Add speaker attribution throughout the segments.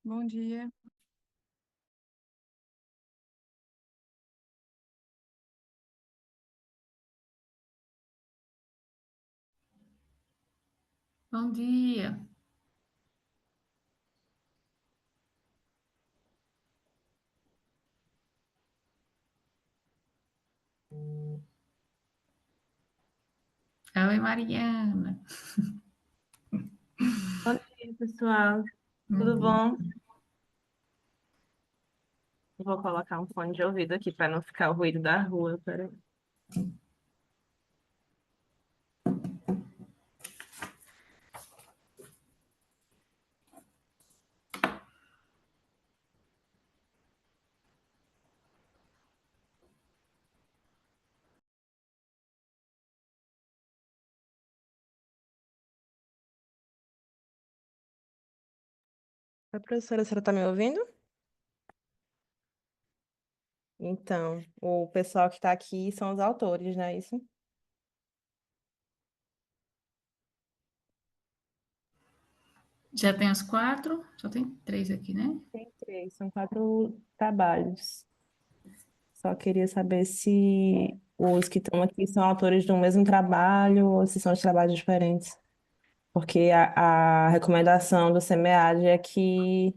Speaker 1: Bom dia.
Speaker 2: Bom dia. Oi, Mariana.
Speaker 3: Bom dia, pessoal.
Speaker 2: Bom
Speaker 3: Tudo
Speaker 2: dia.
Speaker 3: bom? Vou colocar um fone de ouvido aqui para não ficar o ruído da rua. Peraí. A professora, a senhora está me ouvindo? Então, o pessoal que está aqui são os autores, não é isso?
Speaker 2: Já tem os quatro? Só tem três aqui, né?
Speaker 3: Tem três, são quatro trabalhos. Só queria saber se os que estão aqui são autores do mesmo trabalho ou se são de trabalhos diferentes. Porque a recomendação do SEMEAD é que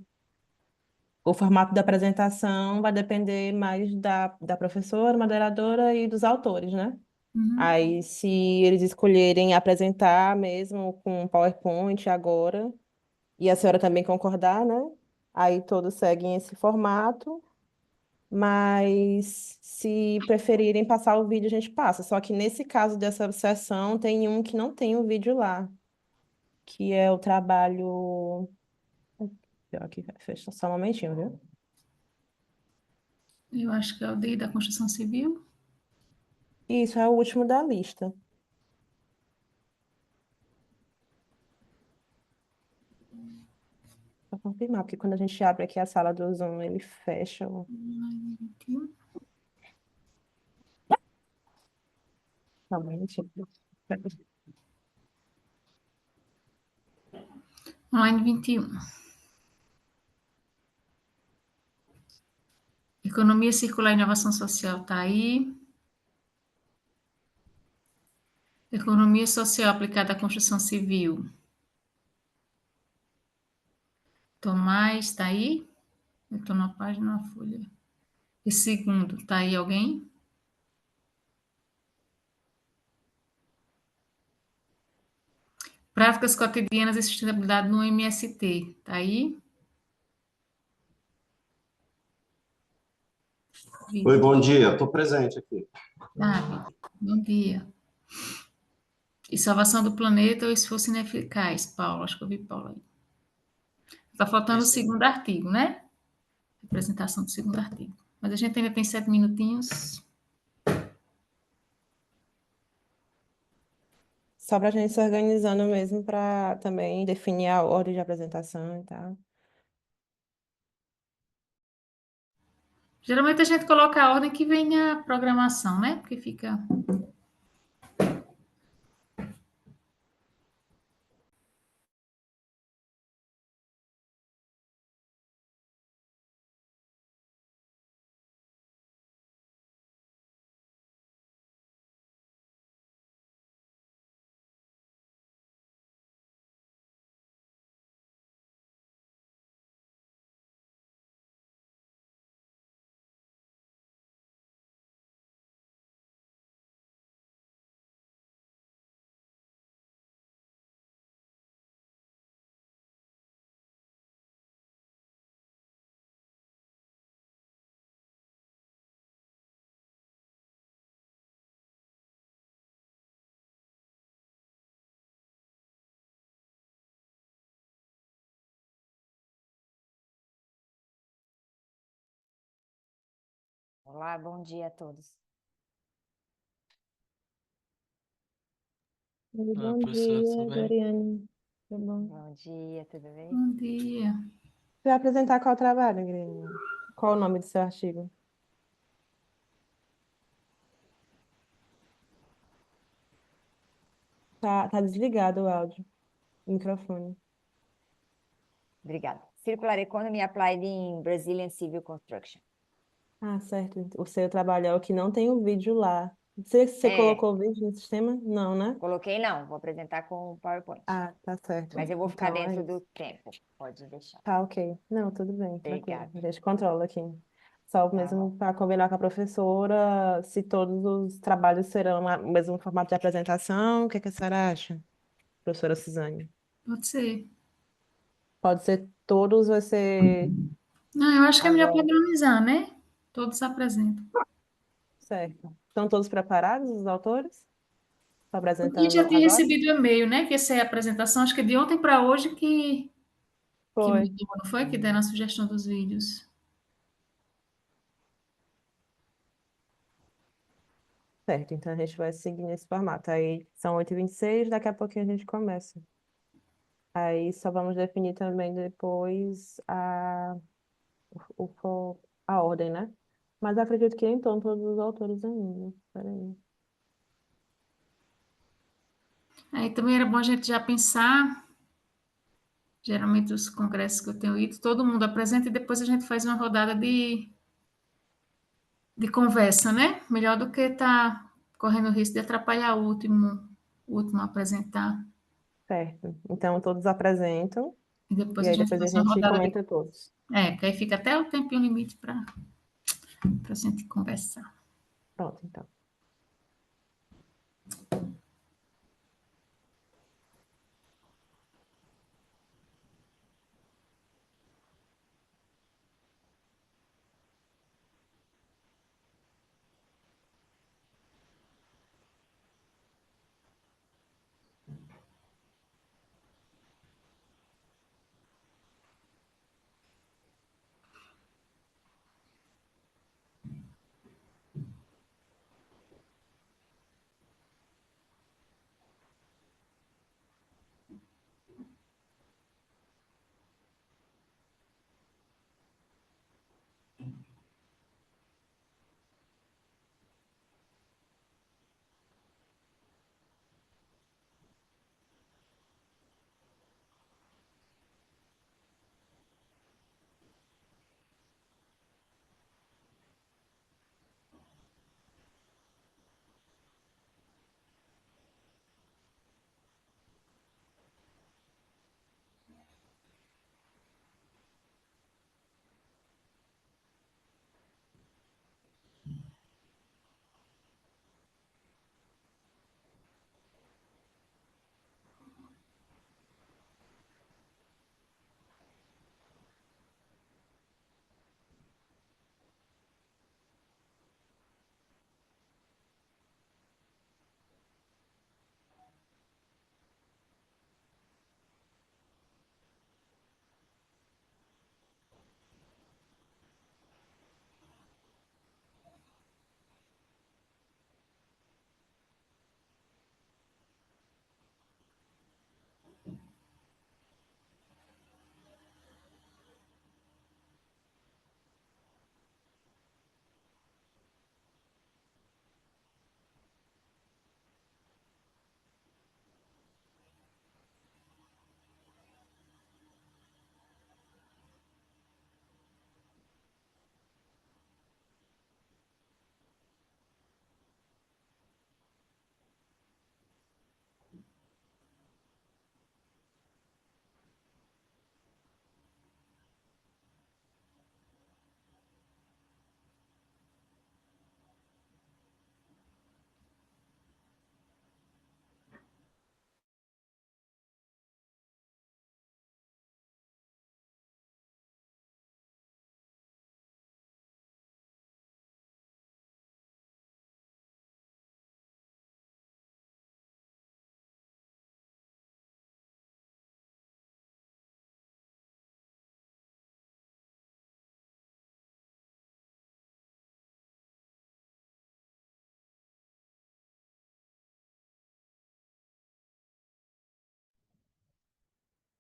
Speaker 3: o formato da apresentação vai depender mais da professora, moderadora e dos autores, né?
Speaker 2: Uhum.
Speaker 3: Aí, se eles escolherem apresentar mesmo com PowerPoint agora, e a senhora também concordar, né? Aí todos seguem esse formato, mas se preferirem passar o vídeo, a gente passa. Só que nesse caso dessa sessão, tem um que não tem o vídeo lá, que é o trabalho. Aqui, fecha só um momentinho, viu?
Speaker 2: Eu acho que é o da Construção Civil.
Speaker 3: Isso é o último da lista. Para confirmar, porque quando a gente abre aqui a sala do Zoom, ele fecha.
Speaker 2: Online 21.
Speaker 3: Realmente.
Speaker 2: Online 21. Economia Circular e Inovação Social está aí. Economia Social aplicada à Construção Civil. Tomás, está aí? Eu estou na página, na folha. E segundo, está aí alguém? Práticas cotidianas e sustentabilidade no MST. Está aí?
Speaker 4: Oi,
Speaker 2: Vitor.
Speaker 4: bom dia. Estou presente aqui.
Speaker 2: Ah, Vitor. Bom dia. E salvação do planeta ou esforço ineficaz? Paulo, acho que eu vi Paulo aí. Está faltando o
Speaker 4: Isso
Speaker 2: segundo
Speaker 4: mesmo.
Speaker 2: artigo, né? Apresentação do segundo artigo. Mas a gente ainda tem 7 minutinhos.
Speaker 3: Só para a gente se organizando mesmo para também definir a ordem de apresentação e tal.
Speaker 2: Geralmente a gente coloca a ordem que vem a programação, né? Porque fica.
Speaker 5: Olá, bom dia a todos.
Speaker 6: Ah,
Speaker 3: Bom
Speaker 6: professor, tudo
Speaker 3: dia,
Speaker 6: bem?
Speaker 3: Gloriane. Tudo bom?
Speaker 5: Bom dia, tudo bem?
Speaker 2: Bom dia.
Speaker 3: Você vai apresentar qual trabalho, Gloriane? Qual o nome do seu artigo? Tá desligado o áudio, o microfone.
Speaker 5: Obrigada. Circular Economy Applied in Brazilian Civil Construction.
Speaker 3: Ah, certo. O seu trabalho é o que não tem o vídeo lá. Você
Speaker 5: É,
Speaker 3: colocou o vídeo no sistema? Não, né?
Speaker 5: coloquei não, vou apresentar com o PowerPoint.
Speaker 3: Ah, tá certo.
Speaker 5: Mas eu vou ficar
Speaker 3: Então é
Speaker 5: dentro
Speaker 3: isso.
Speaker 5: do tempo, pode deixar.
Speaker 3: Tá, ok. Não, tudo bem, tranquilo.
Speaker 5: Obrigada.
Speaker 3: A gente controla aqui. Só
Speaker 5: Tá
Speaker 3: mesmo
Speaker 5: bom.
Speaker 3: para combinar com a professora se todos os trabalhos serão o mesmo formato de apresentação. O que é que a senhora acha, professora Suzane?
Speaker 2: Pode ser.
Speaker 3: Pode ser todos, vai ser
Speaker 2: Não, eu acho que é melhor
Speaker 3: agora.
Speaker 2: padronizar, né? Todos apresentam.
Speaker 3: Certo. Estão todos preparados, os autores? Estou
Speaker 2: A gente já
Speaker 3: apresentando
Speaker 2: tinha
Speaker 3: agora?
Speaker 2: recebido o e-mail, né? Que essa é a apresentação, acho que é de ontem para hoje que
Speaker 3: Foi.
Speaker 2: mudou, não foi? Que deram a sugestão dos vídeos.
Speaker 3: Certo, então a gente vai seguir nesse formato. Aí são 8h26, daqui a pouquinho a gente começa. Aí só vamos definir também depois a ordem, né? Mas acredito que então todos os autores ainda. Peraí.
Speaker 2: Aí também era bom a gente já pensar. Geralmente os congressos que eu tenho ido, todo mundo apresenta e depois a gente faz uma rodada de conversa, né? Melhor do que estar correndo o risco de atrapalhar o último a apresentar.
Speaker 3: Certo. Então todos apresentam
Speaker 2: E
Speaker 3: e
Speaker 2: depois a
Speaker 3: aí
Speaker 2: gente
Speaker 3: depois a
Speaker 2: faz uma
Speaker 3: gente
Speaker 2: rodada de.
Speaker 3: comenta todos.
Speaker 2: É, que aí fica até o tempinho limite para a gente conversar.
Speaker 3: Pronto, então.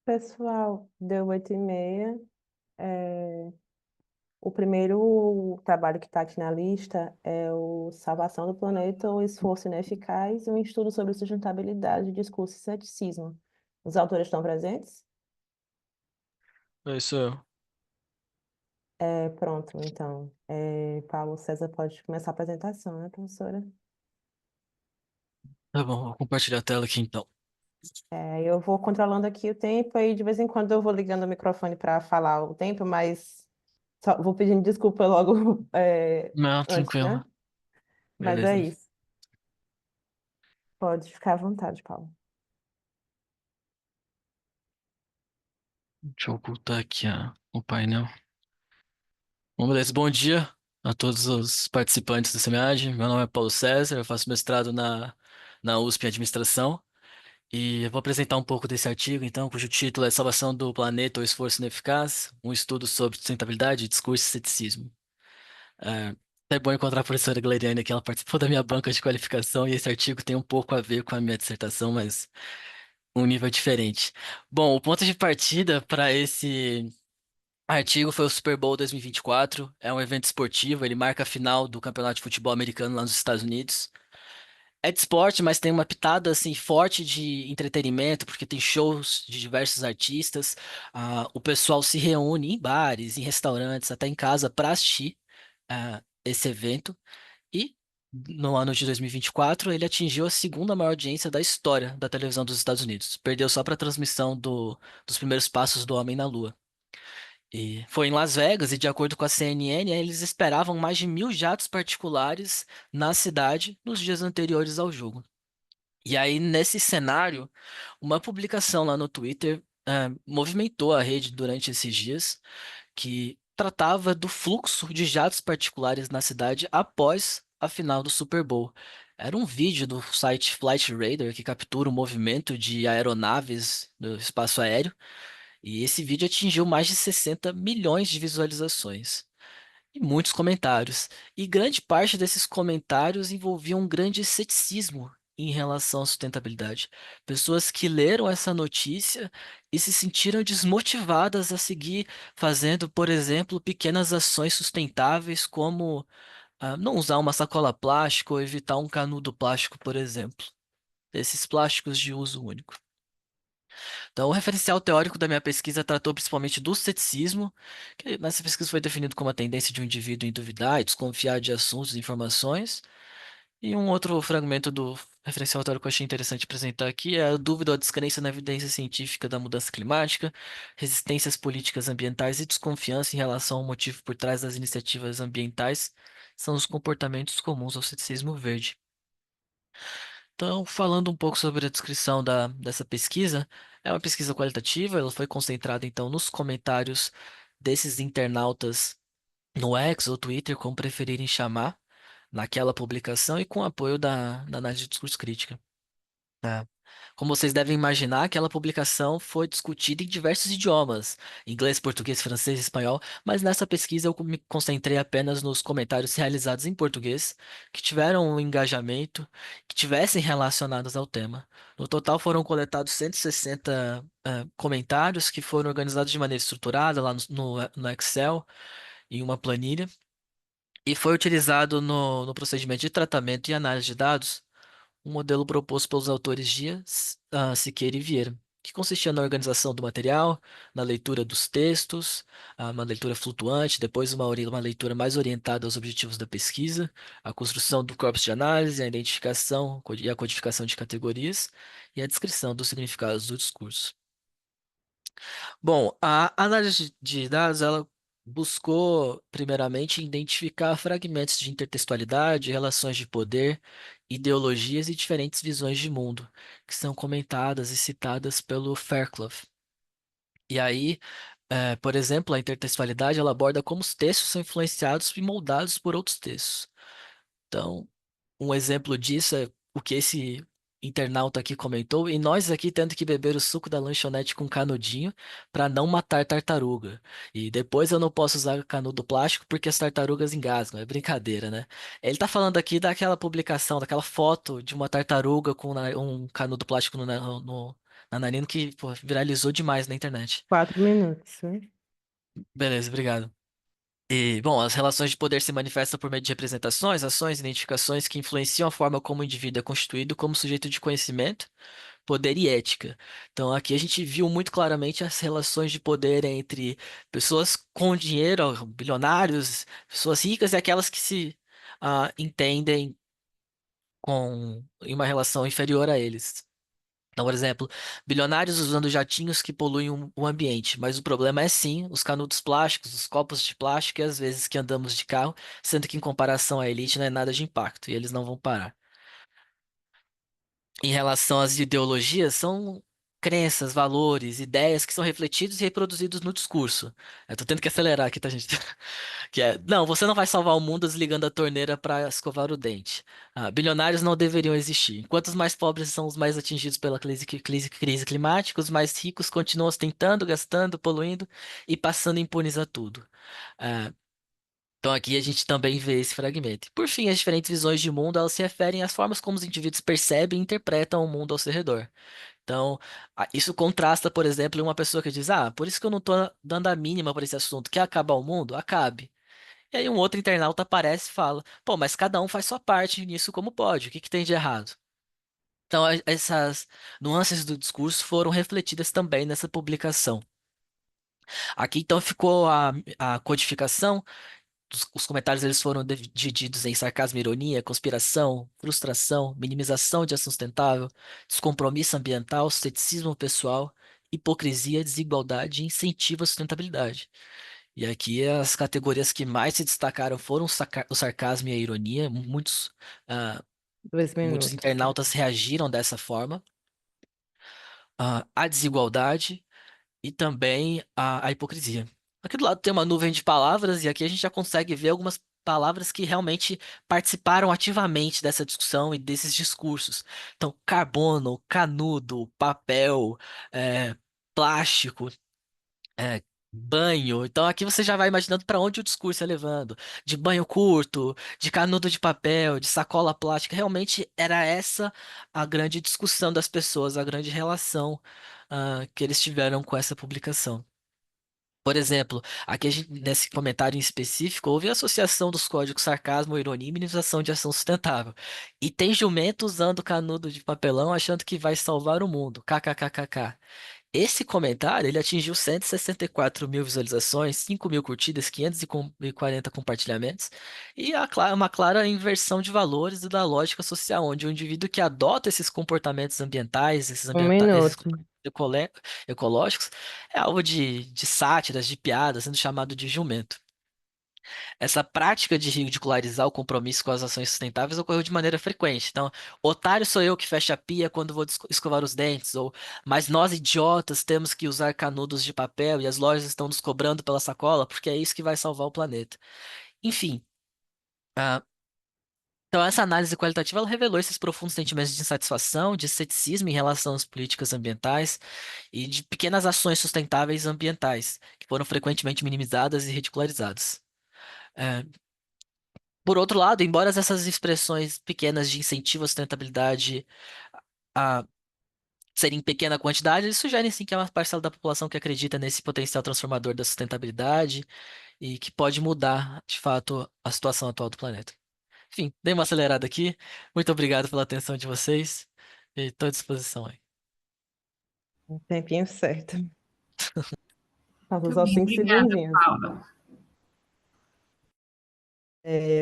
Speaker 3: Pessoal, deu 8h30. O primeiro trabalho que está aqui na lista é o Salvação do Planeta, o Esforço Ineficaz, um estudo sobre sustentabilidade, discurso e ceticismo. Os autores estão presentes?
Speaker 1: É isso.
Speaker 3: Pronto, então. Paulo César pode começar a apresentação, né, professora?
Speaker 1: Tá bom, vou compartilhar a tela aqui então.
Speaker 3: Eu vou controlando aqui o tempo e de vez em quando eu vou ligando o microfone para falar o tempo, mas só vou pedindo desculpa logo
Speaker 1: Não,
Speaker 3: antes,
Speaker 1: tranquilo.
Speaker 3: né? Mas é
Speaker 1: Beleza.
Speaker 3: isso. Pode ficar à vontade, Paulo.
Speaker 1: Deixa eu ocultar aqui o painel. Bom, beleza. Bom dia a todos os participantes da seminário. Meu nome é Paulo César, eu faço mestrado na USP em Administração e eu vou apresentar um pouco desse artigo, então, cujo título é Salvação do Planeta ou Esforço Ineficaz, um estudo sobre sustentabilidade, discurso e ceticismo. É bom encontrar a professora Gloriane aqui, ela participou da minha banca de qualificação e esse artigo tem um pouco a ver com a minha dissertação, mas um nível diferente. Bom, o ponto de partida para esse artigo foi o Super Bowl 2024. É um evento esportivo, ele marca a final do Campeonato de Futebol Americano lá nos Estados Unidos. É de esporte, mas tem uma pitada assim forte de entretenimento, porque tem shows de diversos artistas. O pessoal se reúne em bares, em restaurantes, até em casa para assistir esse evento. E no ano de 2024, ele atingiu a segunda maior audiência da história da televisão dos Estados Unidos. Perdeu só para a transmissão dos primeiros passos do homem na Lua. E foi em Las Vegas, e de acordo com a CNN, eles esperavam mais de 1.000 jatos particulares na cidade nos dias anteriores ao jogo. E aí, nesse cenário, uma publicação lá no Twitter movimentou a rede durante esses dias, que tratava do fluxo de jatos particulares na cidade após a final do Super Bowl. Era um vídeo do site Flight Radar que captura o movimento de aeronaves do espaço aéreo. E esse vídeo atingiu mais de 60 milhões de visualizações e muitos comentários. E grande parte desses comentários envolviam um grande ceticismo em relação à sustentabilidade. Pessoas que leram essa notícia e se sentiram desmotivadas a seguir fazendo, por exemplo, pequenas ações sustentáveis, como não usar uma sacola plástica ou evitar um canudo plástico, por exemplo. Esses plásticos de uso único. Então, o referencial teórico da minha pesquisa tratou principalmente do ceticismo, que nessa pesquisa foi definido como a tendência de um indivíduo em duvidar e desconfiar de assuntos e informações. E um outro fragmento do referencial teórico que eu achei interessante apresentar aqui é a dúvida ou a descrença na evidência científica da mudança climática, resistências políticas ambientais e desconfiança em relação ao motivo por trás das iniciativas ambientais são os comportamentos comuns ao ceticismo verde. Então, falando um pouco sobre a descrição dessa pesquisa, é uma pesquisa qualitativa, ela foi concentrada então nos comentários desses internautas no X ou Twitter, como preferirem chamar, naquela publicação e com apoio da análise de discurso crítica. Tá? Como vocês devem imaginar, aquela publicação foi discutida em diversos idiomas, inglês, português, francês, espanhol, mas nessa pesquisa eu me concentrei apenas nos comentários realizados em português, que tiveram um engajamento, que tivessem relacionados ao tema. No total foram coletados 160 comentários que foram organizados de maneira estruturada lá no Excel, em uma planilha, e foi utilizado no procedimento de tratamento e análise de dados um modelo proposto pelos autores Dias, Siqueira e Vieira, que consistia na organização do material, na leitura dos textos, uma leitura flutuante, depois uma leitura mais orientada aos objetivos da pesquisa, a construção do corpus de análise, a identificação e a codificação de categorias e a descrição dos significados do discurso. Bom, a análise de dados, ela buscou, primeiramente, identificar fragmentos de intertextualidade, relações de poder, ideologias e diferentes visões de mundo, que são comentadas e citadas pelo Fairclough. E aí, por exemplo, a intertextualidade, ela aborda como os textos são influenciados e moldados por outros textos. Então, um exemplo disso é o que esse internauta aqui comentou, e nós aqui tendo que beber o suco da lanchonete com canudinho para não matar tartaruga. E depois eu não posso usar canudo plástico porque as tartarugas engasgam. É brincadeira, né? Ele tá falando aqui daquela publicação, daquela foto de uma tartaruga com um canudo plástico na narina que, pô, viralizou demais na internet.
Speaker 3: 4 minutos, né?
Speaker 1: Beleza, obrigado. E, bom, as relações de poder se manifestam por meio de representações, ações, identificações que influenciam a forma como o indivíduo é constituído como sujeito de conhecimento, poder e ética. Então, aqui a gente viu muito claramente as relações de poder entre pessoas com dinheiro, bilionários, pessoas ricas e aquelas que se entendem em uma relação inferior a eles. Então, por exemplo, bilionários usando jatinhos que poluem o ambiente, mas o problema é sim os canudos plásticos, os copos de plástico e às vezes que andamos de carro, sendo que em comparação à elite não é nada de impacto e eles não vão parar. Em relação às ideologias, são crenças, valores, ideias que são refletidos e reproduzidos no discurso. Eu tô tendo que acelerar aqui, tá, gente? Que é, não, você não vai salvar o mundo desligando a torneira para escovar o dente. Bilionários não deveriam existir. Enquanto os mais pobres são os mais atingidos pela crise climática, os mais ricos continuam ostentando, gastando, poluindo e passando impunes a tudo. Ah, então aqui a gente também vê esse fragmento. E, por fim, as diferentes visões de mundo, elas se referem às formas como os indivíduos percebem e interpretam o mundo ao seu redor. Então, isso contrasta, por exemplo, uma pessoa que diz, por isso que eu não tô dando a mínima para esse assunto. Quer acabar o mundo? Acabe. E aí um outro internauta aparece e fala, pô, mas cada um faz sua parte nisso como pode. O que que tem de errado? Então, essas nuances do discurso foram refletidas também nessa publicação. Aqui, então, ficou a codificação. Os comentários eles foram divididos em sarcasmo, ironia, conspiração, frustração, minimização de ação sustentável, descompromisso ambiental, ceticismo pessoal, hipocrisia, desigualdade e incentivo à sustentabilidade. E aqui as categorias que mais se destacaram foram o sarcasmo e a ironia. Ah,
Speaker 3: Dois
Speaker 1: muitos
Speaker 3: minutos.
Speaker 1: internautas reagiram dessa forma. A desigualdade e também a hipocrisia. Aqui do lado tem uma nuvem de palavras, e aqui a gente já consegue ver algumas palavras que realmente participaram ativamente dessa discussão e desses discursos. Então, carbono, canudo, papel, é, plástico, banho. Então, aqui você já vai imaginando para onde o discurso é levando. De banho curto, de canudo de papel, de sacola plástica. Realmente era essa a grande discussão das pessoas, a grande relação que eles tiveram com essa publicação. Por exemplo, aqui nesse comentário em específico, houve a associação dos códigos sarcasmo, ironia e minimização de ação sustentável. E tem jumento usando canudo de papelão achando que vai salvar o mundo. KKKKK. Esse comentário, ele atingiu 164 mil visualizações, 5 mil curtidas, 540 compartilhamentos, e uma clara inversão de valores e da lógica social, onde o indivíduo que adota esses comportamentos ambientais,
Speaker 3: Um
Speaker 1: esses
Speaker 3: minuto.
Speaker 1: comportamentos ecológicos, é alvo de sátiras, de piadas, sendo chamado de jumento. Essa prática de ridicularizar o compromisso com as ações sustentáveis ocorreu de maneira frequente. Então, otário sou eu que fecha a pia quando vou escovar os dentes, ou mas nós idiotas temos que usar canudos de papel e as lojas estão nos cobrando pela sacola porque é isso que vai salvar o planeta. Enfim, ah, então essa análise qualitativa ela revelou esses profundos sentimentos de insatisfação, de ceticismo em relação às políticas ambientais e de pequenas ações sustentáveis ambientais, que foram frequentemente minimizadas e ridicularizadas. É, Por outro lado, embora essas expressões pequenas de incentivo à sustentabilidade a serem em pequena quantidade, eles sugerem sim que é uma parcela da população que acredita nesse potencial transformador da sustentabilidade e que pode mudar, de fato, a situação atual do planeta. Enfim, dei uma acelerada aqui. Muito obrigado pela atenção de vocês e estou à disposição aí.
Speaker 3: Um tempinho certo. Faltam
Speaker 2: Muito
Speaker 3: só
Speaker 2: bem,
Speaker 3: 5
Speaker 2: obrigada,
Speaker 3: segundinhos.
Speaker 2: Paula.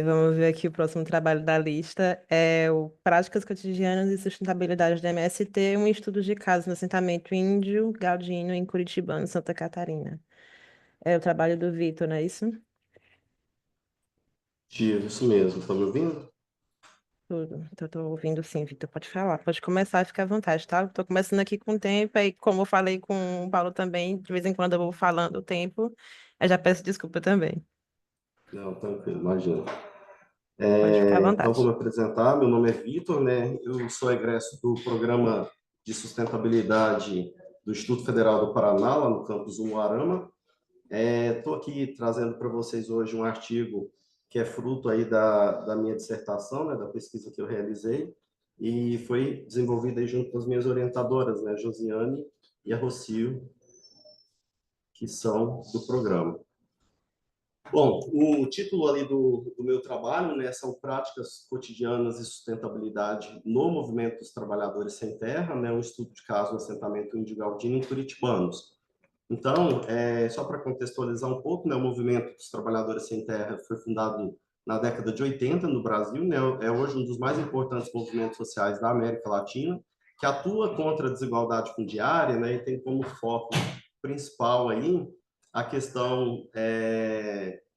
Speaker 3: Vamos ver aqui o próximo trabalho da lista. É o Práticas Cotidianas e Sustentabilidade da MST, um estudo de caso no assentamento índio Galdino, em Curitibano, Santa Catarina. É o trabalho do Vitor, não é isso?
Speaker 4: Isso mesmo, tá me ouvindo?
Speaker 3: Tudo. Então, estou ouvindo sim, Vitor. Pode falar. Pode começar e ficar à vontade, tá? Estou começando aqui com o tempo, aí, como eu falei com o Paulo também, de vez em quando eu vou falando o tempo, eu já peço desculpa também.
Speaker 4: Não, tranquilo, imagina.
Speaker 3: Pode ficar à
Speaker 4: Então, vou
Speaker 3: vontade.
Speaker 4: me apresentar. Meu nome é Vitor, né? Eu sou egresso do Programa de Sustentabilidade do Instituto Federal do Paraná, lá no campus Umuarama. Estou aqui trazendo para vocês hoje um artigo que é fruto aí da minha dissertação, né, da pesquisa que eu realizei, e foi desenvolvida aí junto com as minhas orientadoras, né, Josiane e a Rocio, que são do programa. Bom, o título ali do meu trabalho, né, são práticas cotidianas e sustentabilidade no movimento dos trabalhadores sem terra, né, um estudo de caso no assentamento índio Galdino em Curitibanos. Então, só para contextualizar um pouco, né, o movimento dos trabalhadores sem terra foi fundado na década de 80 no Brasil, né, é hoje um dos mais importantes movimentos sociais da América Latina, que atua contra a desigualdade fundiária, né, e tem como foco principal aí a questão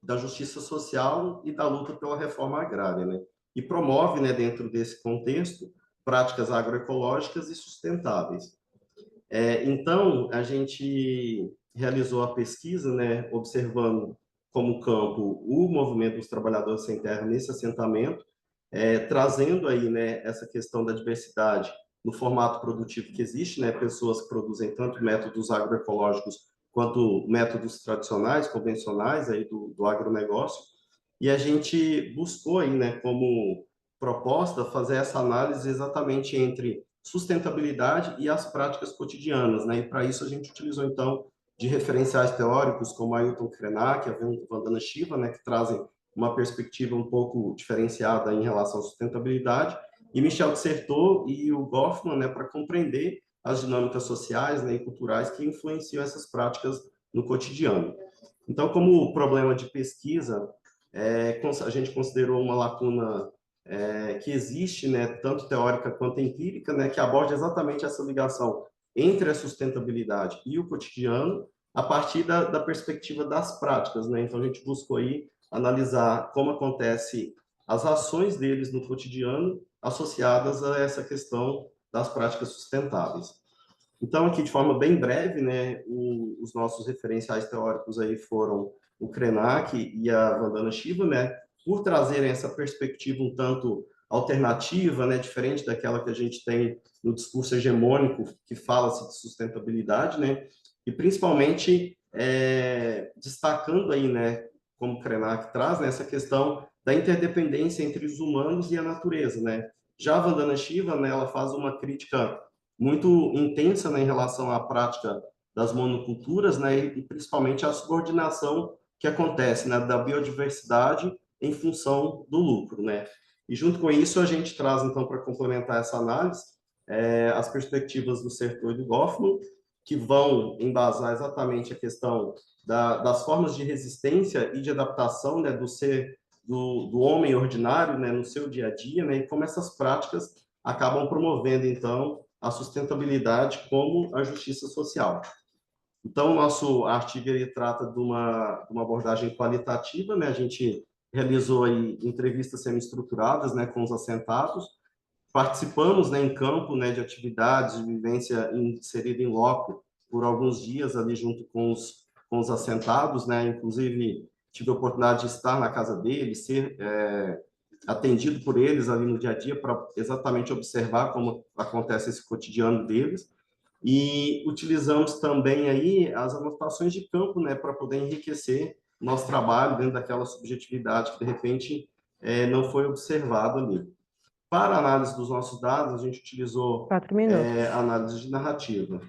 Speaker 4: da justiça social e da luta pela reforma agrária, né, e promove, né, dentro desse contexto, práticas agroecológicas e sustentáveis. Então, a gente realizou a pesquisa, né, observando como campo o movimento dos trabalhadores sem terra nesse assentamento, trazendo aí, né, essa questão da diversidade no formato produtivo que existe, né, pessoas que produzem tanto métodos agroecológicos quanto métodos tradicionais, convencionais aí do agronegócio, e a gente buscou aí, né, como proposta fazer essa análise exatamente entre sustentabilidade e as práticas cotidianas, né? E para isso a gente utilizou então de referenciais teóricos como Ailton Krenak, a Vandana Shiva, né, que trazem uma perspectiva um pouco diferenciada em relação à sustentabilidade, e Michel Dissertot e o Goffman, né, para compreender as dinâmicas sociais, né, e culturais que influenciam essas práticas no cotidiano. Então, como problema de pesquisa, a gente considerou uma lacuna que existe, né, tanto teórica quanto empírica, né, que aborda exatamente essa ligação entre a sustentabilidade e o cotidiano a partir da perspectiva das práticas, né? Então a gente buscou aí analisar como acontece as ações deles no cotidiano associadas a essa questão das práticas sustentáveis. Então, aqui de forma bem breve, né, os nossos referenciais teóricos aí foram o Krenak e a Vandana Shiva, né, por trazerem essa perspectiva um tanto alternativa, né, diferente daquela que a gente tem no discurso hegemônico que fala-se de sustentabilidade, né, e principalmente destacando aí, né, como o Krenak traz, né, essa questão da interdependência entre os humanos e a natureza, né. Já a Vandana Shiva, né, ela faz uma crítica muito intensa, né, em relação à prática das monoculturas, né, e principalmente a subordinação que acontece, né, da biodiversidade em função do lucro, né. E junto com isso a gente traz então para complementar essa análise as perspectivas do Sertor e do Goffman, que vão embasar exatamente a questão das formas de resistência e de adaptação, né, do homem ordinário, né, no seu dia a dia, né, e como essas práticas acabam promovendo então a sustentabilidade como a justiça social. Então, o nosso artigo ele trata de uma abordagem qualitativa, né? A gente realizou aí entrevistas semi-estruturadas, né, com os assentados, participamos, né, em campo, né, de atividades de vivência inserida em loco por alguns dias ali junto com os assentados, né? Inclusive tive a oportunidade de estar na casa deles, ser atendido por eles ali no dia a dia para exatamente observar como acontece esse cotidiano deles. E utilizamos também aí as anotações de campo, né, para poder enriquecer nosso trabalho dentro daquela subjetividade que de repente não foi observado ali. Para a análise dos nossos dados, a gente utilizou
Speaker 3: 4 minutos.
Speaker 4: análise de narrativa.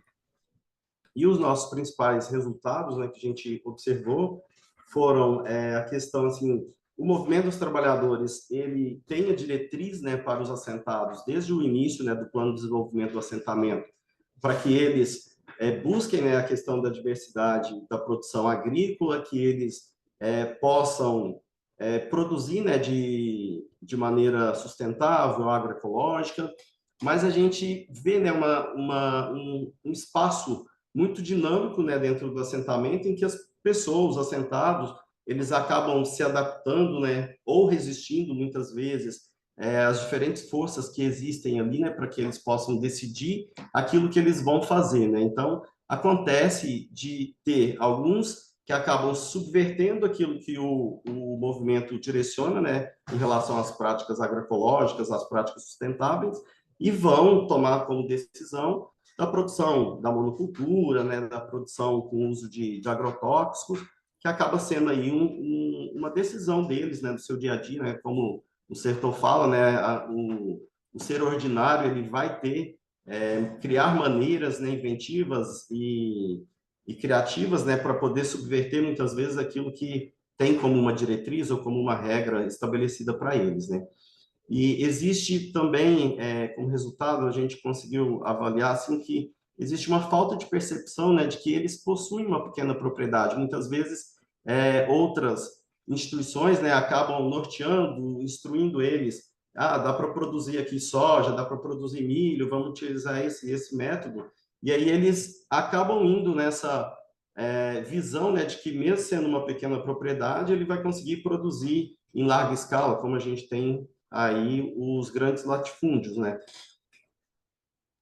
Speaker 4: E os nossos principais resultados, né, que a gente observou foram a questão assim, o movimento dos trabalhadores ele tem a diretriz, né, para os assentados desde o início, né, do plano de desenvolvimento do assentamento, para que eles busquem, né, a questão da diversidade da produção agrícola, que eles possam produzir, né, de maneira sustentável, agroecológica, mas a gente vê, né, um espaço muito dinâmico, né, dentro do assentamento, em que as pessoas, os assentados, eles acabam se adaptando, né, ou resistindo muitas vezes às diferentes forças que existem ali, né, para que eles possam decidir aquilo que eles vão fazer, né. Então, acontece de ter alguns que acabam subvertendo aquilo que o movimento direciona, né, em relação às práticas agroecológicas, às práticas sustentáveis, e vão tomar como decisão da produção da monocultura, né, da produção com uso de agrotóxicos, que acaba sendo aí uma decisão deles, né, do seu dia a dia, né, como o Sertor fala, né, o ser ordinário ele vai ter criar maneiras, né, inventivas e criativas, né, para poder subverter muitas vezes aquilo que tem como uma diretriz ou como uma regra estabelecida para eles, né? E existe também, como resultado, a gente conseguiu avaliar assim que existe uma falta de percepção, né, de que eles possuem uma pequena propriedade. Muitas vezes, outras instituições, né, acabam norteando, instruindo eles. Ah, dá para produzir aqui soja, dá para produzir milho, vamos utilizar esse método. E aí eles acabam indo nessa visão, né, de que mesmo sendo uma pequena propriedade, ele vai conseguir produzir em larga escala, como a gente tem aí os grandes latifúndios, né?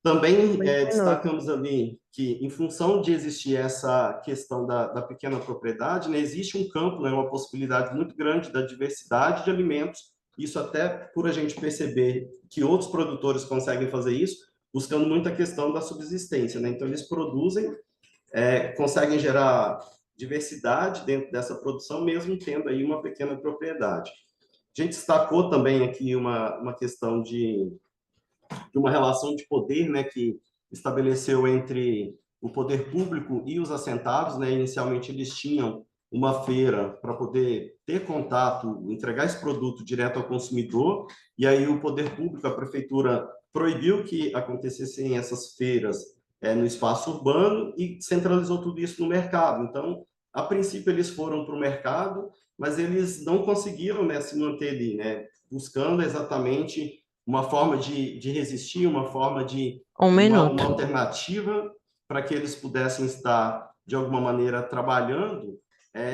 Speaker 4: Também
Speaker 3: 2 minutos.
Speaker 4: destacamos ali que, em função de existir essa questão da pequena propriedade, né, existe um campo, né, uma possibilidade muito grande da diversidade de alimentos, isso até por a gente perceber que outros produtores conseguem fazer isso, buscando muito a questão da subsistência, né? Então, eles produzem, conseguem gerar diversidade dentro dessa produção, mesmo tendo aí uma pequena propriedade. A gente destacou também aqui uma questão de uma relação de poder, né, que estabeleceu entre o poder público e os assentados, né? Inicialmente eles tinham uma feira para poder ter contato, entregar esse produto direto ao consumidor, e aí o poder público, a prefeitura, proibiu que acontecessem essas feiras no espaço urbano e centralizou tudo isso no mercado. Então, a princípio eles foram para o mercado, mas eles não conseguiram, né, se manter ali, né, buscando exatamente uma forma de resistir, uma forma de
Speaker 3: Um
Speaker 4: uma
Speaker 3: minuto.
Speaker 4: alternativa para que eles pudessem estar, de alguma maneira, trabalhando,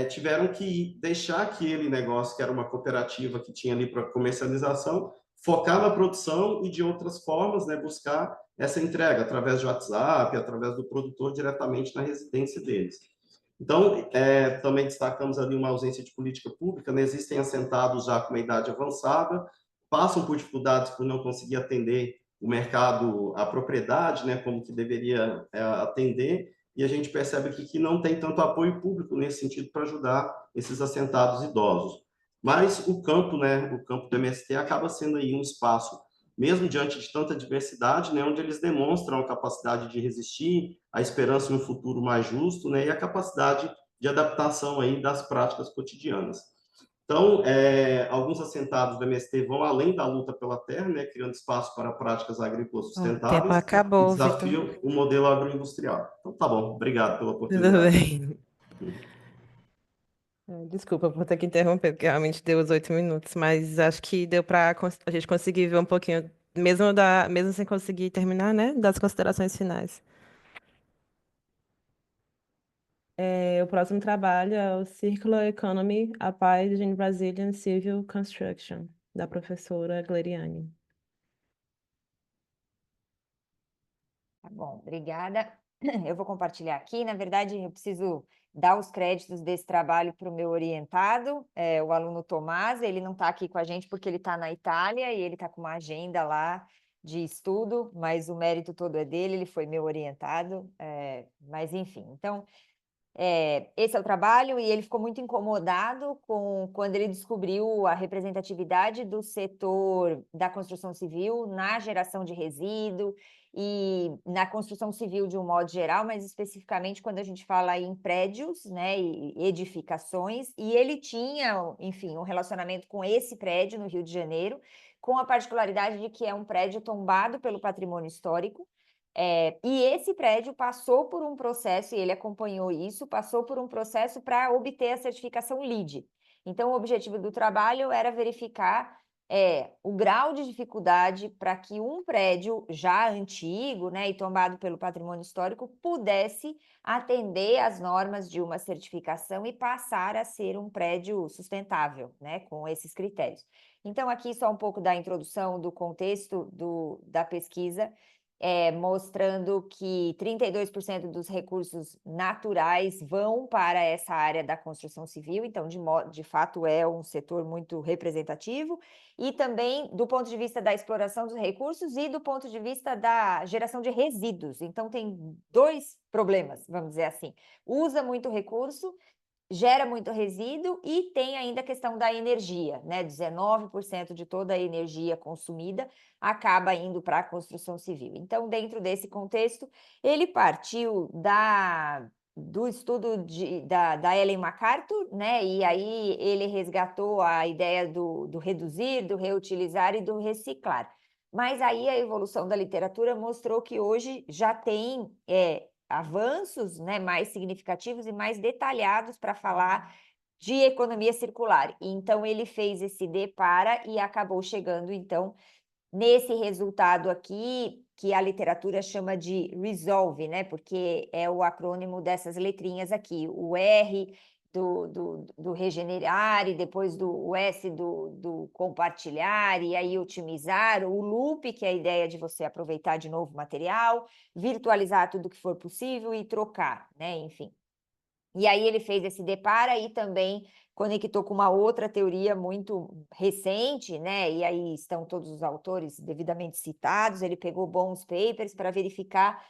Speaker 4: tiveram que deixar aquele negócio que era uma cooperativa que tinha ali para comercialização, focar na produção e, de outras formas, né, buscar essa entrega através de WhatsApp, através do produtor diretamente na residência deles. Então, também destacamos ali uma ausência de política pública, né? Existem assentados já com uma idade avançada, passam por dificuldades por não conseguir atender o mercado, a propriedade, né, como que deveria atender, e a gente percebe aqui que não tem tanto apoio público nesse sentido para ajudar esses assentados idosos. Mas o campo, né, o campo do MST acaba sendo aí um espaço, mesmo diante de tanta diversidade, né, onde eles demonstram a capacidade de resistir, a esperança em um futuro mais justo, né, e a capacidade de adaptação aí das práticas cotidianas. Então, alguns assentados do MST vão além da luta pela terra, né, criando espaço para práticas agrícolas
Speaker 3: O tempo
Speaker 4: sustentáveis e
Speaker 3: acabou, Vitor.
Speaker 4: desafiam o modelo agroindustrial. Então, tá bom, obrigado pela
Speaker 3: Tudo
Speaker 4: oportunidade.
Speaker 3: bem. Desculpa por ter que interromper, porque realmente deu os 8 minutos, mas acho que deu para a gente conseguir ver um pouquinho, mesmo sem conseguir terminar, né, das considerações finais. O próximo trabalho é o Circular Economy Applied in Brazilian Civil Construction, da professora Gleriane.
Speaker 5: Tá bom, obrigada. Eu vou compartilhar aqui. Na verdade, eu preciso dar os créditos desse trabalho para o meu orientado, o aluno Tomás. Ele não está aqui com a gente porque ele está na Itália e ele está com uma agenda lá de estudo, mas o mérito todo é dele, ele foi meu orientado. Mas, enfim, então, esse é o trabalho, e ele ficou muito incomodado quando ele descobriu a representatividade do setor da construção civil na geração de resíduo e na construção civil de um modo geral, mas especificamente quando a gente fala em prédios, né, e edificações, e ele tinha, enfim, um relacionamento com esse prédio no Rio de Janeiro, com a particularidade de que é um prédio tombado pelo patrimônio histórico. E esse prédio passou por um processo, e ele acompanhou isso, passou por um processo para obter a certificação LEED. Então, o objetivo do trabalho era verificar o grau de dificuldade para que um prédio já antigo, né, e tombado pelo patrimônio histórico pudesse atender às normas de uma certificação e passar a ser um prédio sustentável, né, com esses critérios. Então, aqui só um pouco da introdução do contexto da pesquisa, mostrando que 32% dos recursos naturais vão para essa área da construção civil, então, de fato, é um setor muito representativo, e também do ponto de vista da exploração dos recursos e do ponto de vista da geração de resíduos. Então, tem dois problemas, vamos dizer assim. Usa muito recurso, gera muito resíduo, e tem ainda a questão da energia, né? 19% de toda a energia consumida acaba indo para a construção civil. Então, dentro desse contexto, ele partiu do estudo da Ellen MacArthur, né? E aí ele resgatou a ideia do reduzir, do reutilizar e do reciclar. Mas aí a evolução da literatura mostrou que hoje já tem avanços, né, mais significativos e mais detalhados para falar de economia circular. Então ele fez esse depara e acabou chegando, então, nesse resultado aqui, que a literatura chama de RESOLVE, né? Porque é o acrônimo dessas letrinhas aqui, o R do regenerar, e depois o S do compartilhar, e aí otimizar, o loop, que é a ideia de você aproveitar de novo o material, virtualizar tudo que for possível e trocar, né? Enfim. E aí ele fez esse depara e também conectou com uma outra teoria muito recente, né? E aí estão todos os autores devidamente citados. Ele pegou bons papers para verificar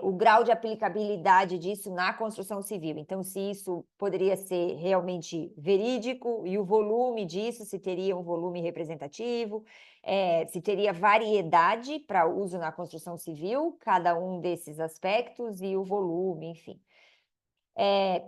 Speaker 5: o grau de aplicabilidade disso na construção civil. Então, se isso poderia ser realmente verídico e o volume disso, se teria um volume representativo, se teria variedade para uso na construção civil, cada um desses aspectos e o volume, enfim.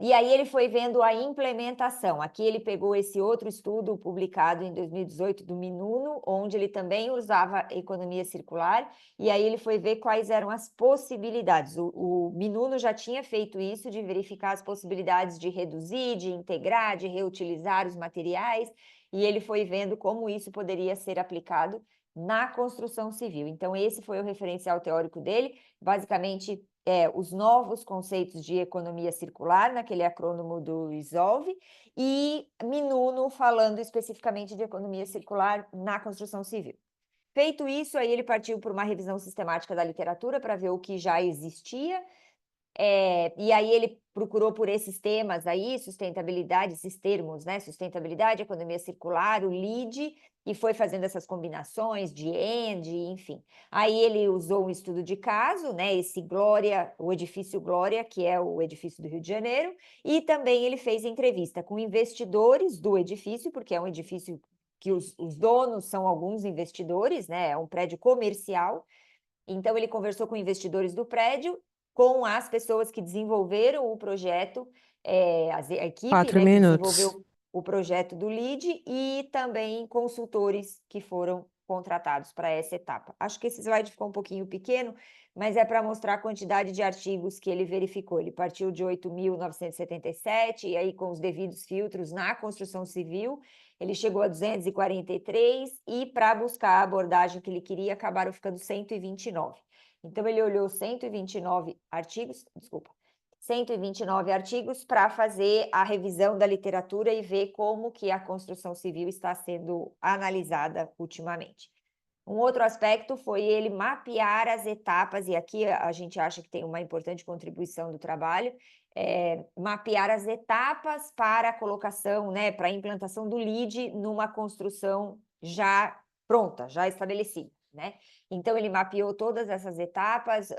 Speaker 5: E aí ele foi vendo a implementação. Aqui ele pegou esse outro estudo publicado em 2018 do Minuno, onde ele também usava economia circular, e aí ele foi ver quais eram as possibilidades. O Minuno já tinha feito isso, de verificar as possibilidades de reduzir, de integrar, de reutilizar os materiais, e ele foi vendo como isso poderia ser aplicado na construção civil. Então, esse foi o referencial teórico dele, basicamente os novos conceitos de economia circular, naquele acrônimo do RESOLVE, e Minuno falando especificamente de economia circular na construção civil. Feito isso, aí ele partiu por uma revisão sistemática da literatura para ver o que já existia, e aí ele procurou por esses temas aí, sustentabilidade, esses termos, né? Sustentabilidade, economia circular, o LEED, e foi fazendo essas combinações de END, enfim. Aí ele usou um estudo de caso, né? Esse Glória, o edifício Glória, que é o edifício do Rio de Janeiro, e também ele fez entrevista com investidores do edifício, porque é um edifício que os donos são alguns investidores, né? É um prédio comercial. Então ele conversou com investidores do prédio, com as pessoas que desenvolveram o projeto, a equipe,
Speaker 3: 4
Speaker 5: né, que
Speaker 3: minutos.
Speaker 5: desenvolveu o projeto do LEED, e também consultores que foram contratados para essa etapa. Acho que esse slide ficou um pouquinho pequeno, mas é para mostrar a quantidade de artigos que ele verificou. Ele partiu de 8.977, e aí com os devidos filtros na construção civil, ele chegou a 243, e para buscar a abordagem que ele queria, acabaram ficando 129. Então, ele olhou 129 artigos para fazer a revisão da literatura e ver como que a construção civil está sendo analisada ultimamente. Um outro aspecto foi ele mapear as etapas, e aqui a gente acha que tem uma importante contribuição do trabalho, mapear as etapas para a colocação, né, para a implantação do LEED numa construção já pronta, já estabelecida, né? Então, ele mapeou todas essas etapas,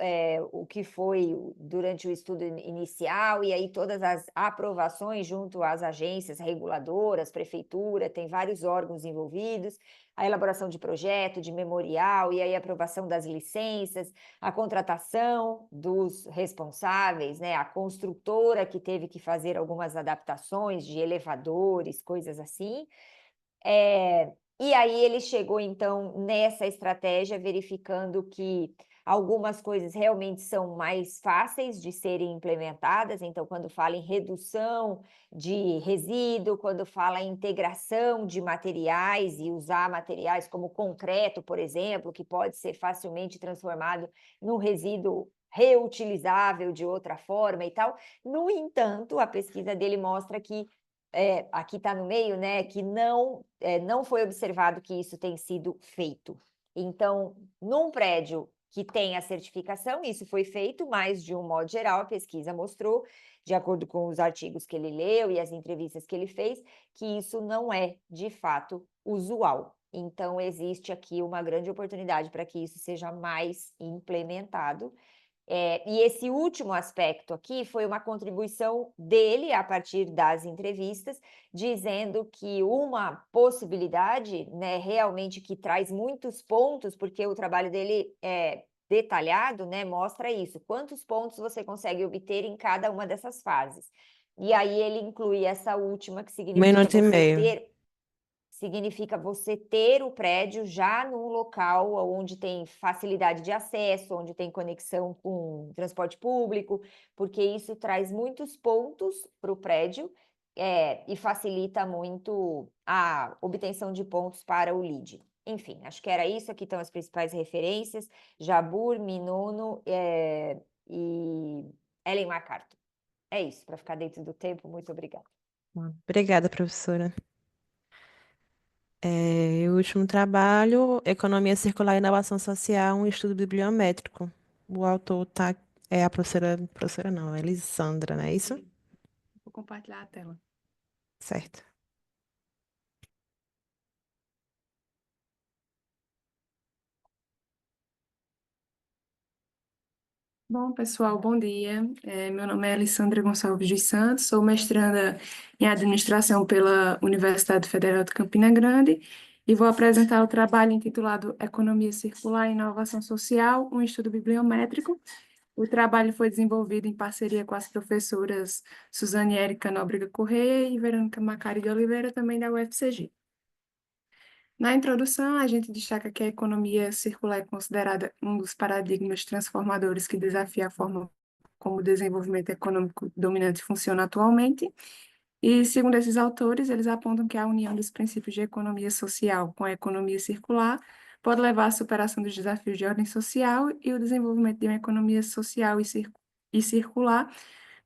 Speaker 5: o que foi durante o estudo inicial, e aí todas as aprovações junto às agências reguladoras, prefeitura, tem vários órgãos envolvidos, a elaboração de projeto, de memorial, e aí a aprovação das licenças, a contratação dos responsáveis, né, a construtora que teve que fazer algumas adaptações de elevadores, coisas assim. E aí ele chegou, então, nessa estratégia, verificando que algumas coisas realmente são mais fáceis de serem implementadas. Então, quando fala em redução de resíduo, quando fala em integração de materiais e usar materiais como concreto, por exemplo, que pode ser facilmente transformado num resíduo reutilizável de outra forma e tal. No entanto, a pesquisa dele mostra que aqui está no meio, né, que não foi observado que isso tem sido feito. Então, num prédio que tem a certificação, isso foi feito, mas de um modo geral, a pesquisa mostrou, de acordo com os artigos que ele leu e as entrevistas que ele fez, que isso não é, de fato, usual. Então, existe aqui uma grande oportunidade para que isso seja mais implementado. E esse último aspecto aqui foi uma contribuição dele a partir das entrevistas, dizendo que uma possibilidade, né, realmente que traz muitos pontos, porque o trabalho dele detalhado, né, mostra isso, quantos pontos você consegue obter em cada uma dessas fases. E aí ele inclui essa última, que
Speaker 3: Um minuto e meio.
Speaker 5: significa você ter o prédio já num local onde tem facilidade de acesso, onde tem conexão com transporte público, porque isso traz muitos pontos para o prédio, e facilita muito a obtenção de pontos para o lead. Enfim, acho que era isso. Aqui estão as principais referências: Jabur, Minono, e Ellen MacArthur. É isso, para ficar dentro do tempo. Muito obrigada.
Speaker 3: Obrigada, professora. O último trabalho, Economia Circular e Inovação Social, um estudo bibliométrico. O autor é a professora não, é Elisandra, não é isso?
Speaker 6: Vou compartilhar a tela.
Speaker 3: Certo.
Speaker 6: Bom, pessoal, bom dia. Meu nome é Alessandra Gonçalves dos Santos, sou mestranda em Administração pela Universidade Federal de Campina Grande e vou apresentar o trabalho intitulado Economia Circular e Inovação Social, um estudo bibliométrico. O trabalho foi desenvolvido em parceria com as professoras Suzane Érica Nóbrega Correia e Verônica Macari de Oliveira, também da UFCG. Na introdução, a gente destaca que a economia circular é considerada um dos paradigmas transformadores que desafia a forma como o desenvolvimento econômico dominante funciona atualmente. E, segundo esses autores, eles apontam que a união dos princípios de economia social com a economia circular pode levar à superação dos desafios de ordem social e o desenvolvimento de uma economia social e circular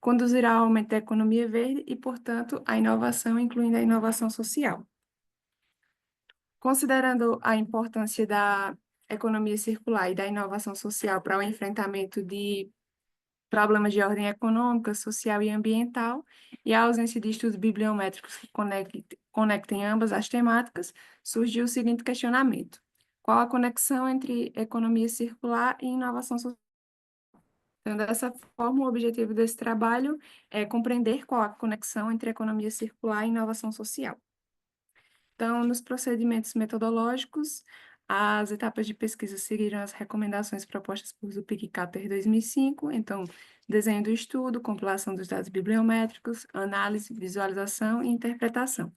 Speaker 6: conduzirá ao aumento da economia verde e, portanto, à inovação, incluindo a inovação social. Considerando a importância da economia circular e da inovação social para o enfrentamento de problemas de ordem econômica, social e ambiental, e a ausência de estudos bibliométricos que conectem ambas as temáticas, surgiu o seguinte questionamento: qual a conexão entre economia circular e inovação social? Então, dessa forma, o objetivo desse trabalho é compreender qual a conexão entre economia circular e inovação social. Então, nos procedimentos metodológicos, as etapas de pesquisa seguiram as recomendações propostas por Zuppic e Cater 2005. Então, desenho do estudo, compilação dos dados bibliométricos, análise, visualização e interpretação.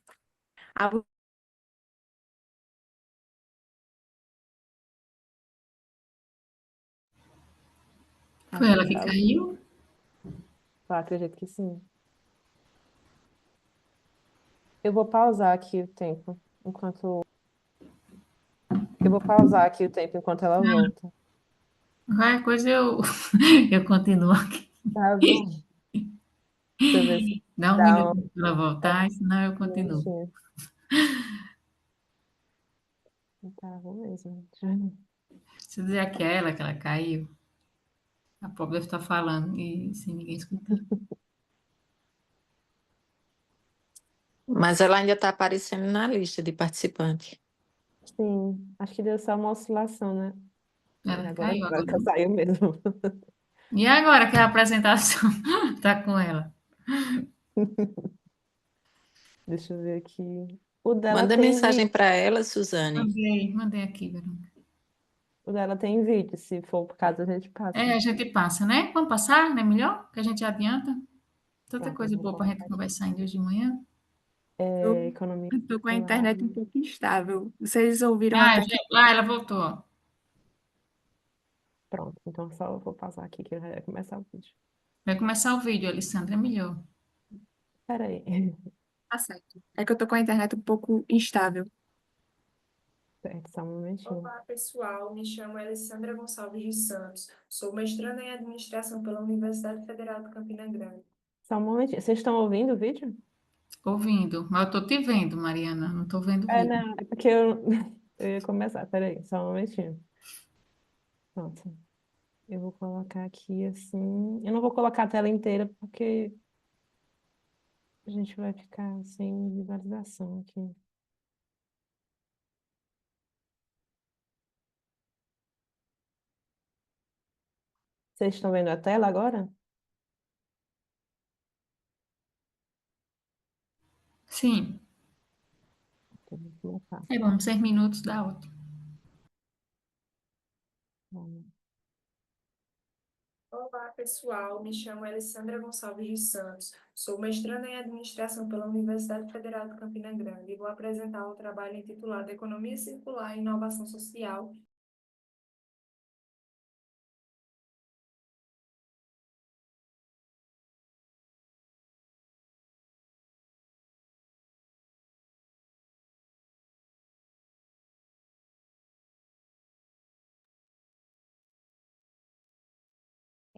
Speaker 2: Foi ela que caiu?
Speaker 3: Eu acredito que sim. Eu vou pausar aqui o tempo enquanto. Eu vou pausar aqui o tempo enquanto ela volta.
Speaker 2: Qualquer coisa eu continuo aqui.
Speaker 3: Tá bom. Deixa eu ver se
Speaker 2: Dá um
Speaker 3: dá
Speaker 2: minuto para ela voltar, senão eu
Speaker 3: um
Speaker 2: continuo.
Speaker 3: minutinho. Tá bom mesmo.
Speaker 2: Se eu dizer que é ela que ela caiu, a pobre deve estar falando e sem ninguém escutar.
Speaker 7: Mas ela ainda está aparecendo na lista de participantes.
Speaker 3: Sim, acho que deu só uma oscilação, né?
Speaker 2: Ela
Speaker 3: Agora,
Speaker 2: caiu
Speaker 3: agora que
Speaker 2: agora.
Speaker 3: saiu mesmo.
Speaker 2: E agora que a apresentação tá com ela?
Speaker 3: Deixa eu ver aqui. O dela
Speaker 7: Manda
Speaker 3: tem vídeo.
Speaker 7: mensagem para ela, Suzane.
Speaker 2: Mandei aqui, Verônica.
Speaker 3: O dela tem vídeo. Se for por caso, a gente passa.
Speaker 2: É, a gente passa, né? Vamos passar, não é melhor? Que a gente adianta. Tanta
Speaker 3: Pronto, eu
Speaker 2: coisa
Speaker 3: vou
Speaker 2: boa para a gente
Speaker 3: colocar aqui.
Speaker 2: conversar ainda hoje de manhã.
Speaker 3: Economia
Speaker 6: Estou com a
Speaker 3: circular.
Speaker 6: internet um pouco instável. Vocês ouviram
Speaker 2: Ah,
Speaker 6: até que
Speaker 2: ela voltou. Ó.
Speaker 3: Pronto, então só eu vou passar aqui que já vai começar o vídeo.
Speaker 2: Vai começar o vídeo, Alessandra, é melhor.
Speaker 3: Espera aí.
Speaker 6: tá certo. É que eu estou com a internet um pouco instável.
Speaker 3: Certo, só um momentinho.
Speaker 6: Olá, pessoal. Me chamo Alessandra Gonçalves dos Santos. Sou mestranda em Administração pela Universidade Federal de Campina Grande.
Speaker 3: Só um momentinho. Vocês estão ouvindo o vídeo?
Speaker 2: Ouvindo. Mas eu tô te vendo, Mariana. Não tô vendo o vídeo.
Speaker 3: Não, é porque eu, eu ia começar. Espera aí, só um momentinho. Pronto. Eu vou colocar aqui assim. Eu não vou colocar a tela inteira porque a gente vai ficar sem visualização aqui. Vocês estão vendo a tela agora?
Speaker 2: Sim.
Speaker 3: Então, vou começar.
Speaker 2: É bom, 6 minutos dá ótimo.
Speaker 3: Vamos.
Speaker 6: Olá, pessoal. Me chamo Alessandra Gonçalves dos Santos. Sou mestranda em Administração pela Universidade Federal de Campina Grande e vou apresentar o trabalho intitulado Economia Circular e Inovação Social.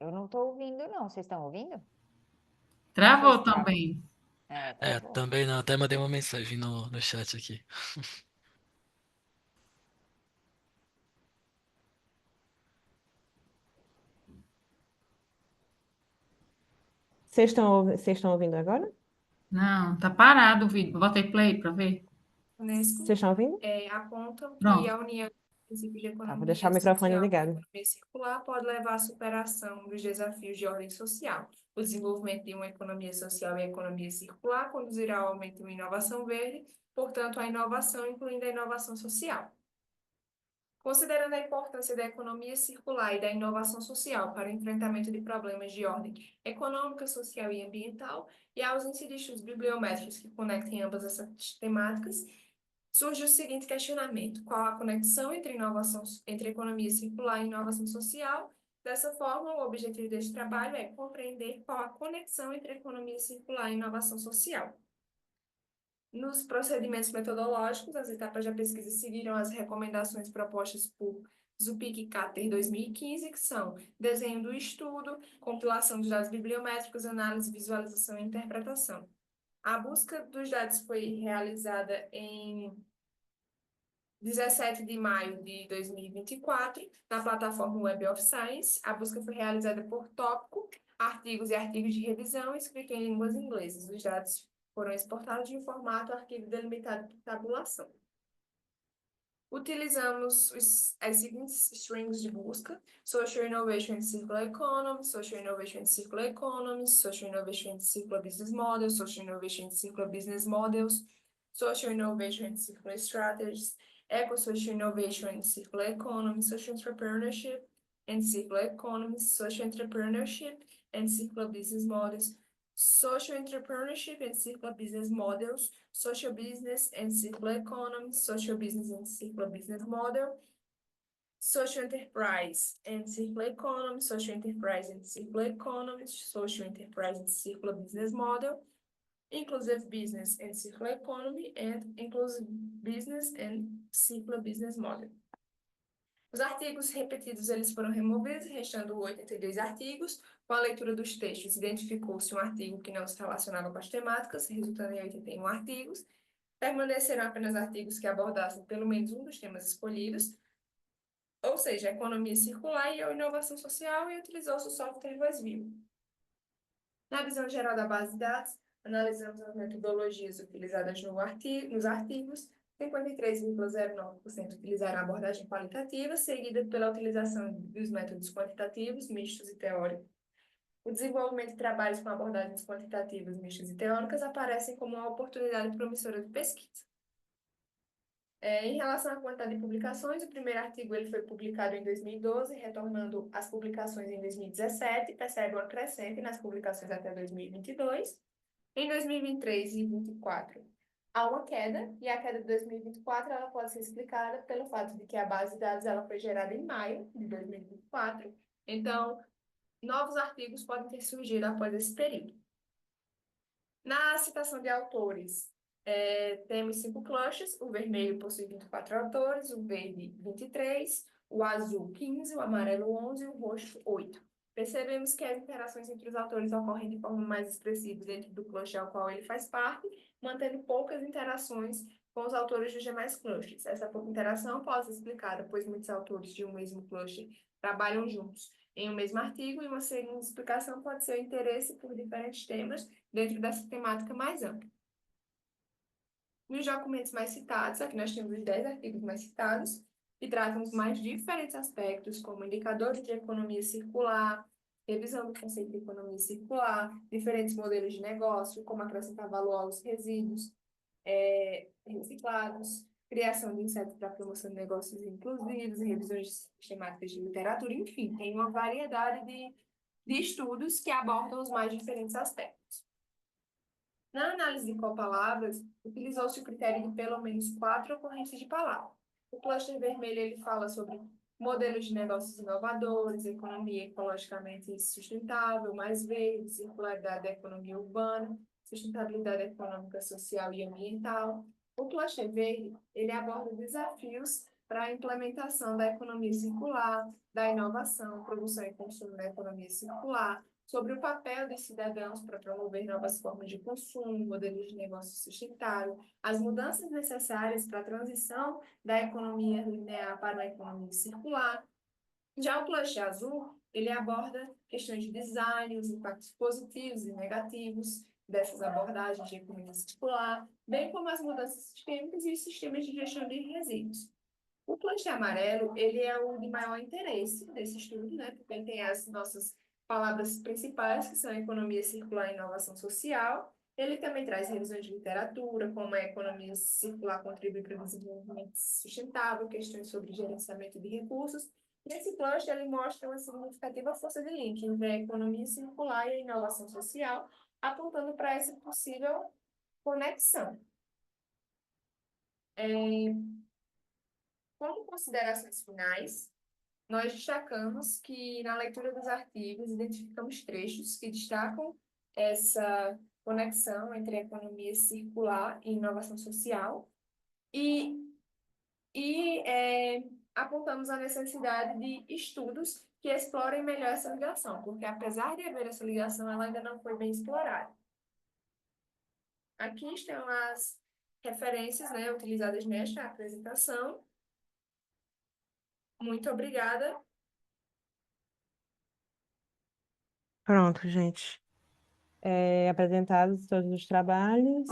Speaker 5: Eu não estou ouvindo, não. Vocês estão ouvindo? Não sei se
Speaker 2: Travou
Speaker 5: travou.
Speaker 2: também.
Speaker 5: Travou.
Speaker 1: Também não, até mandei uma mensagem no chat aqui.
Speaker 3: Vocês estão ouvindo agora?
Speaker 2: Não, tá parado o vídeo. Botei play para ver.
Speaker 6: Unesco
Speaker 3: Vocês estão ouvindo?
Speaker 6: apontam que
Speaker 2: Pronto.
Speaker 6: a união dos princípios de
Speaker 3: Tá, vou deixar
Speaker 6: economia
Speaker 3: o microfone
Speaker 6: social e
Speaker 3: ligado.
Speaker 6: economia circular pode levar à superação dos desafios de ordem social. O desenvolvimento de uma economia social e economia circular conduzirá ao aumento da inovação verde, portanto, a inovação, incluindo a inovação social. Considerando a importância da economia circular e da inovação social para o enfrentamento de problemas de ordem econômica, social e ambiental, e a ausência de estudos bibliométricos que conectem ambas essas temáticas, surge o seguinte questionamento: qual a conexão entre economia circular e inovação social? Dessa forma, o objetivo deste trabalho é compreender qual a conexão entre economia circular e inovação social. Nos procedimentos metodológicos, as etapas da pesquisa seguiram as recomendações propostas por Zupic e Cater 2015, que são desenho do estudo, compilação dos dados bibliométricos, análise, visualização e interpretação. A busca dos dados foi realizada em 17 de maio de 2024, na plataforma Web of Science. A busca foi realizada por tópico, artigos e artigos de revisão escritos em línguas inglesas. Os dados foram exportados em formato arquivo delimitado por tabulação. Utilizamos as seguintes strings de busca: Social Innovation and Circular Economy, Social Innovation and Circular Economy, Social Innovation and Circular Business Models, Social Innovation and Circular Business Models, Social Innovation and Circular Strategies, Eco-Social Innovation and Circular Economy, Social Entrepreneurship and Circular Economy, Social Entrepreneurship and Circular Business Models, Social Entrepreneurship and Circular Business Models, Social Business and Circular Economy, Social Business and Circular Business Model, Social Enterprise and Circular Economy, Social Enterprise and Circular Economy, Social Enterprise and Circular Business Model, Inclusive Business and Circular Economy, and Inclusive Business and Circular Business Model. Os artigos repetidos eles foram removidos, restando 82 artigos. Com a leitura dos textos, identificou-se um artigo que não se relacionava com as temáticas, resultando em 81 artigos. Permaneceram apenas artigos que abordassem pelo menos um dos temas escolhidos, ou seja, economia circular e inovação social, e utilizou-se o software VoiceView. Na visão geral da base de dados, analisamos as metodologias utilizadas nos artigos. 53,09% utilizaram a abordagem qualitativa, seguida pela utilização dos métodos quantitativos, mistos e teóricos. O desenvolvimento de trabalhos com abordagens quantitativas, mistas e teóricas aparecem como uma oportunidade promissora de pesquisa. Em relação à quantidade de publicações, o primeiro artigo ele foi publicado em 2012, retornando às publicações em 2017, percebe uma crescente nas publicações até 2022. Em 2023 e 2024, há uma queda, e a queda de 2024 ela pode ser explicada pelo fato de que a base de dados ela foi gerada em maio de 2024, então, novos artigos podem ter surgido após esse período. Na citação de autores, temos 5 clusters: o vermelho possui 24 autores, o verde 23, o azul 15, o amarelo 11 e o roxo 8. Percebemos que as interações entre os autores ocorrem de forma mais expressiva dentro do cluster ao qual ele faz parte, mantendo poucas interações com os autores dos demais clusters. Essa pouca interação pode ser explicada, pois muitos autores de um mesmo cluster trabalham juntos em um mesmo artigo, e uma segunda explicação pode ser o interesse por diferentes temas dentro dessa temática mais ampla. Nos documentos mais citados, aqui nós temos os 10 artigos mais citados, que tratam os mais diferentes aspectos, como indicadores de economia circular, revisão do conceito de economia circular, diferentes modelos de negócio, como acrescentar valor aos resíduos reciclados, criação de insetos para promoção de negócios inclusivos, revisões sistemáticas de literatura, enfim, tem uma variedade de estudos que abordam os mais diferentes aspectos. Na análise de copalavras, utilizou-se o critério de pelo menos 4 ocorrências de palavra. O cluster vermelho ele fala sobre modelos de negócios inovadores, economia ecologicamente sustentável, mais verde, circularidade da economia urbana, sustentabilidade econômica, social e ambiental. O cluster verde ele aborda desafios para a implementação da economia circular, da inovação, produção e consumo da economia circular, sobre o papel dos cidadãos para promover novas formas de consumo, modelos de negócio sustentável, as mudanças necessárias para a transição da economia linear para a economia circular. Já o cluster azul, ele aborda questões de design, os impactos positivos e negativos dessas abordagens de economia circular, bem como as mudanças sistêmicas e os sistemas de gestão de resíduos. O cluster amarelo, ele é o de maior interesse desse estudo, né? Porque ele tem as nossas palavras principais, que são economia circular e inovação social. Ele também traz revisões de literatura, como a economia circular contribui para o desenvolvimento sustentável, questões sobre gerenciamento de recursos. Nesse cluster, ele mostra uma significativa força de link entre a economia circular e a inovação social, apontando para essa possível conexão. Como considerações finais, nós destacamos que, na leitura dos artigos, identificamos trechos que destacam essa conexão entre a economia circular e inovação social e apontamos a necessidade de estudos que explorem melhor essa ligação, porque, apesar de haver essa ligação, ela ainda não foi bem explorada. Aqui estão as referências, né, utilizadas nesta apresentação. Muito obrigada.
Speaker 3: Pronto, gente. Apresentados todos os trabalhos.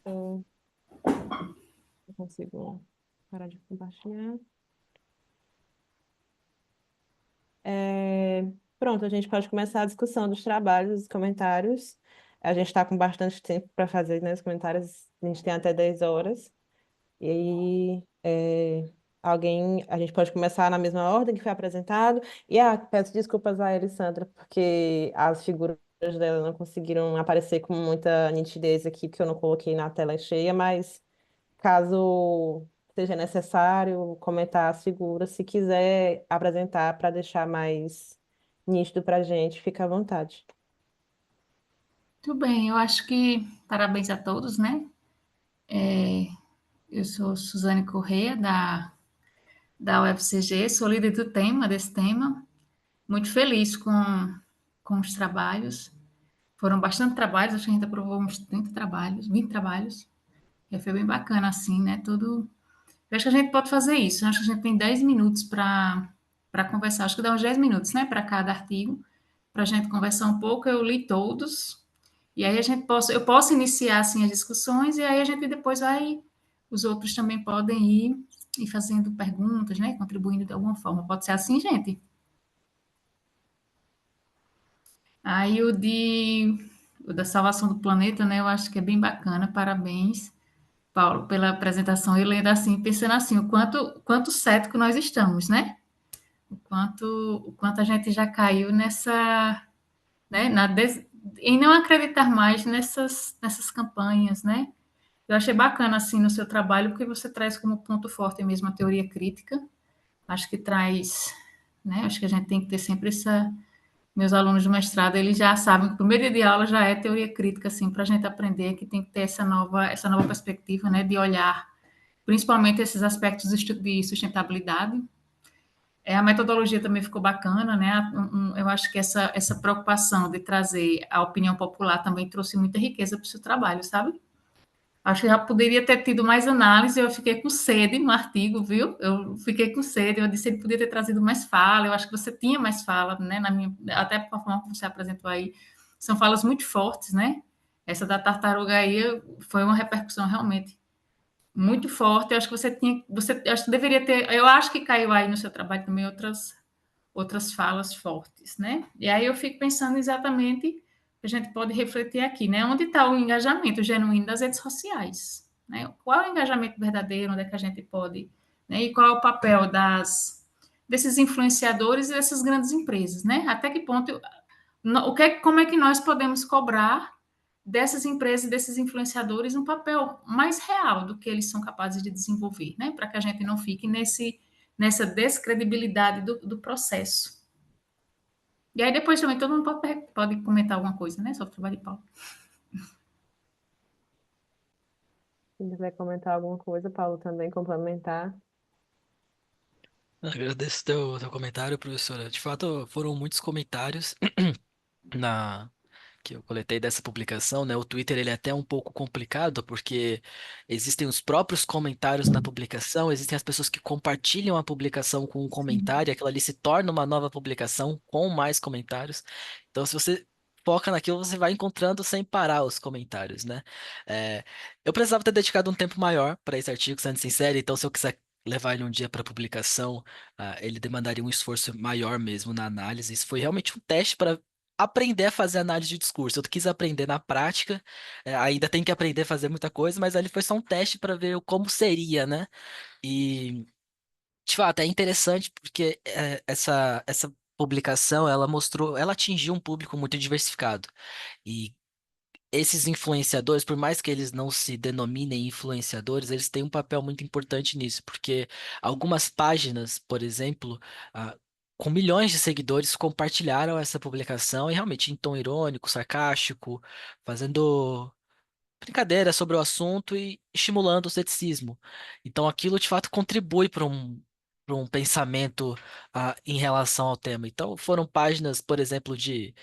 Speaker 3: Eu consigo parar de compartilhar. Pronto, a gente pode começar a discussão dos trabalhos, dos comentários. A gente está com bastante tempo para fazer, né, os comentários. A gente tem até 10 horas. E aí, a gente pode começar na mesma ordem que foi apresentado. E peço desculpas a Elisandra, porque as figuras dela não conseguiram aparecer com muita nitidez aqui, porque eu não coloquei na tela cheia, mas caso seja necessário comentar as figuras, se quiser apresentar para deixar mais nítido para a gente, fica à vontade.
Speaker 2: Muito bem, eu acho que parabéns a todos, né? Eu sou Suzane Corrêa, da UFCG, sou líder do tema, desse tema. Muito feliz com os trabalhos. Foram bastante trabalhos, acho que a gente aprovou uns 30 trabalhos, 20 trabalhos. E foi bem bacana, assim, né? Tudo. Eu acho que a gente pode fazer isso. Eu acho que a gente tem 10 minutos para conversar. Acho que dá uns 10 minutos, né? Para cada artigo, para a gente conversar um pouco. Eu li todos. E aí eu posso iniciar, assim, as discussões, e aí a gente depois os outros também podem ir fazendo perguntas, né? Contribuindo de alguma forma. Pode ser assim, gente? Aí o da salvação do planeta, né? Eu acho que é bem bacana. Parabéns, Paulo, pela apresentação. Eu lendo assim, pensando assim, quanto cético nós estamos, né? O quanto a gente já caiu nessa, né? Em não acreditar mais nessas campanhas, né? Eu achei bacana assim no seu trabalho, porque você traz como ponto forte mesmo a teoria crítica. Acho que traz, né? Acho que a gente tem que ter sempre essa. Meus alunos de mestrado, eles já sabem que o primeiro dia de aula já é teoria crítica, assim, para a gente aprender que tem que ter essa nova perspectiva, né, de olhar, principalmente esses aspectos de sustentabilidade. A metodologia também ficou bacana, né? Eu acho que essa preocupação de trazer a opinião popular também trouxe muita riqueza para o seu trabalho, sabe? Acho que já poderia ter tido mais análise, eu fiquei com sede no artigo, viu? Eu fiquei com sede, eu disse que ele podia ter trazido mais fala, eu acho que você tinha mais fala, né? Até por forma que você apresentou aí, são falas muito fortes, né? Essa da tartaruga aí foi uma repercussão realmente muito forte. Eu acho que acho que deveria ter, eu acho que caiu aí no seu trabalho também outras falas fortes, né? E aí eu fico pensando exatamente, a gente pode refletir aqui, né? Onde está o engajamento genuíno das redes sociais, né? Qual é o engajamento verdadeiro, onde é que a gente pode, né? E qual é o papel desses influenciadores e dessas grandes empresas, né? Até que ponto Como é que nós podemos cobrar dessas empresas, desses influenciadores, um papel mais real do que eles são capazes de desenvolver, né? Para que a gente não fique nessa descredibilidade do processo. E aí depois também todo mundo pode comentar alguma coisa, né? Sobre o trabalho de Paulo.
Speaker 3: Se quiser comentar alguma coisa, Paulo, também complementar.
Speaker 1: Agradeço teu comentário, professora. De fato, foram muitos comentários na que eu coletei dessa publicação, né? O Twitter ele é até um pouco complicado porque existem os próprios comentários na publicação, existem as pessoas que compartilham a publicação com um comentário, e aquilo ali se torna uma nova publicação com mais comentários. Então, se você foca naquilo, você vai encontrando sem parar os comentários, né? É, eu precisava ter dedicado um tempo maior para esse artigo, sendo sincero, então se eu quiser levar ele um dia para publicação, ele demandaria um esforço maior mesmo na análise. Isso foi realmente um teste para aprender a fazer análise de discurso. Eu quis aprender na prática, ainda tem que aprender a fazer muita coisa, mas ali foi só um teste para ver como seria, né? E, de fato, é interessante porque essa publicação, ela mostrou, ela atingiu um público muito diversificado. E esses influenciadores, por mais que eles não se denominem influenciadores, eles têm um papel muito importante nisso, porque algumas páginas, por exemplo, com milhões de seguidores, compartilharam essa publicação e realmente em tom irônico, sarcástico, fazendo brincadeira sobre o assunto e estimulando o ceticismo. Então aquilo de fato contribui para um pensamento em relação ao tema. Então foram páginas, por exemplo, de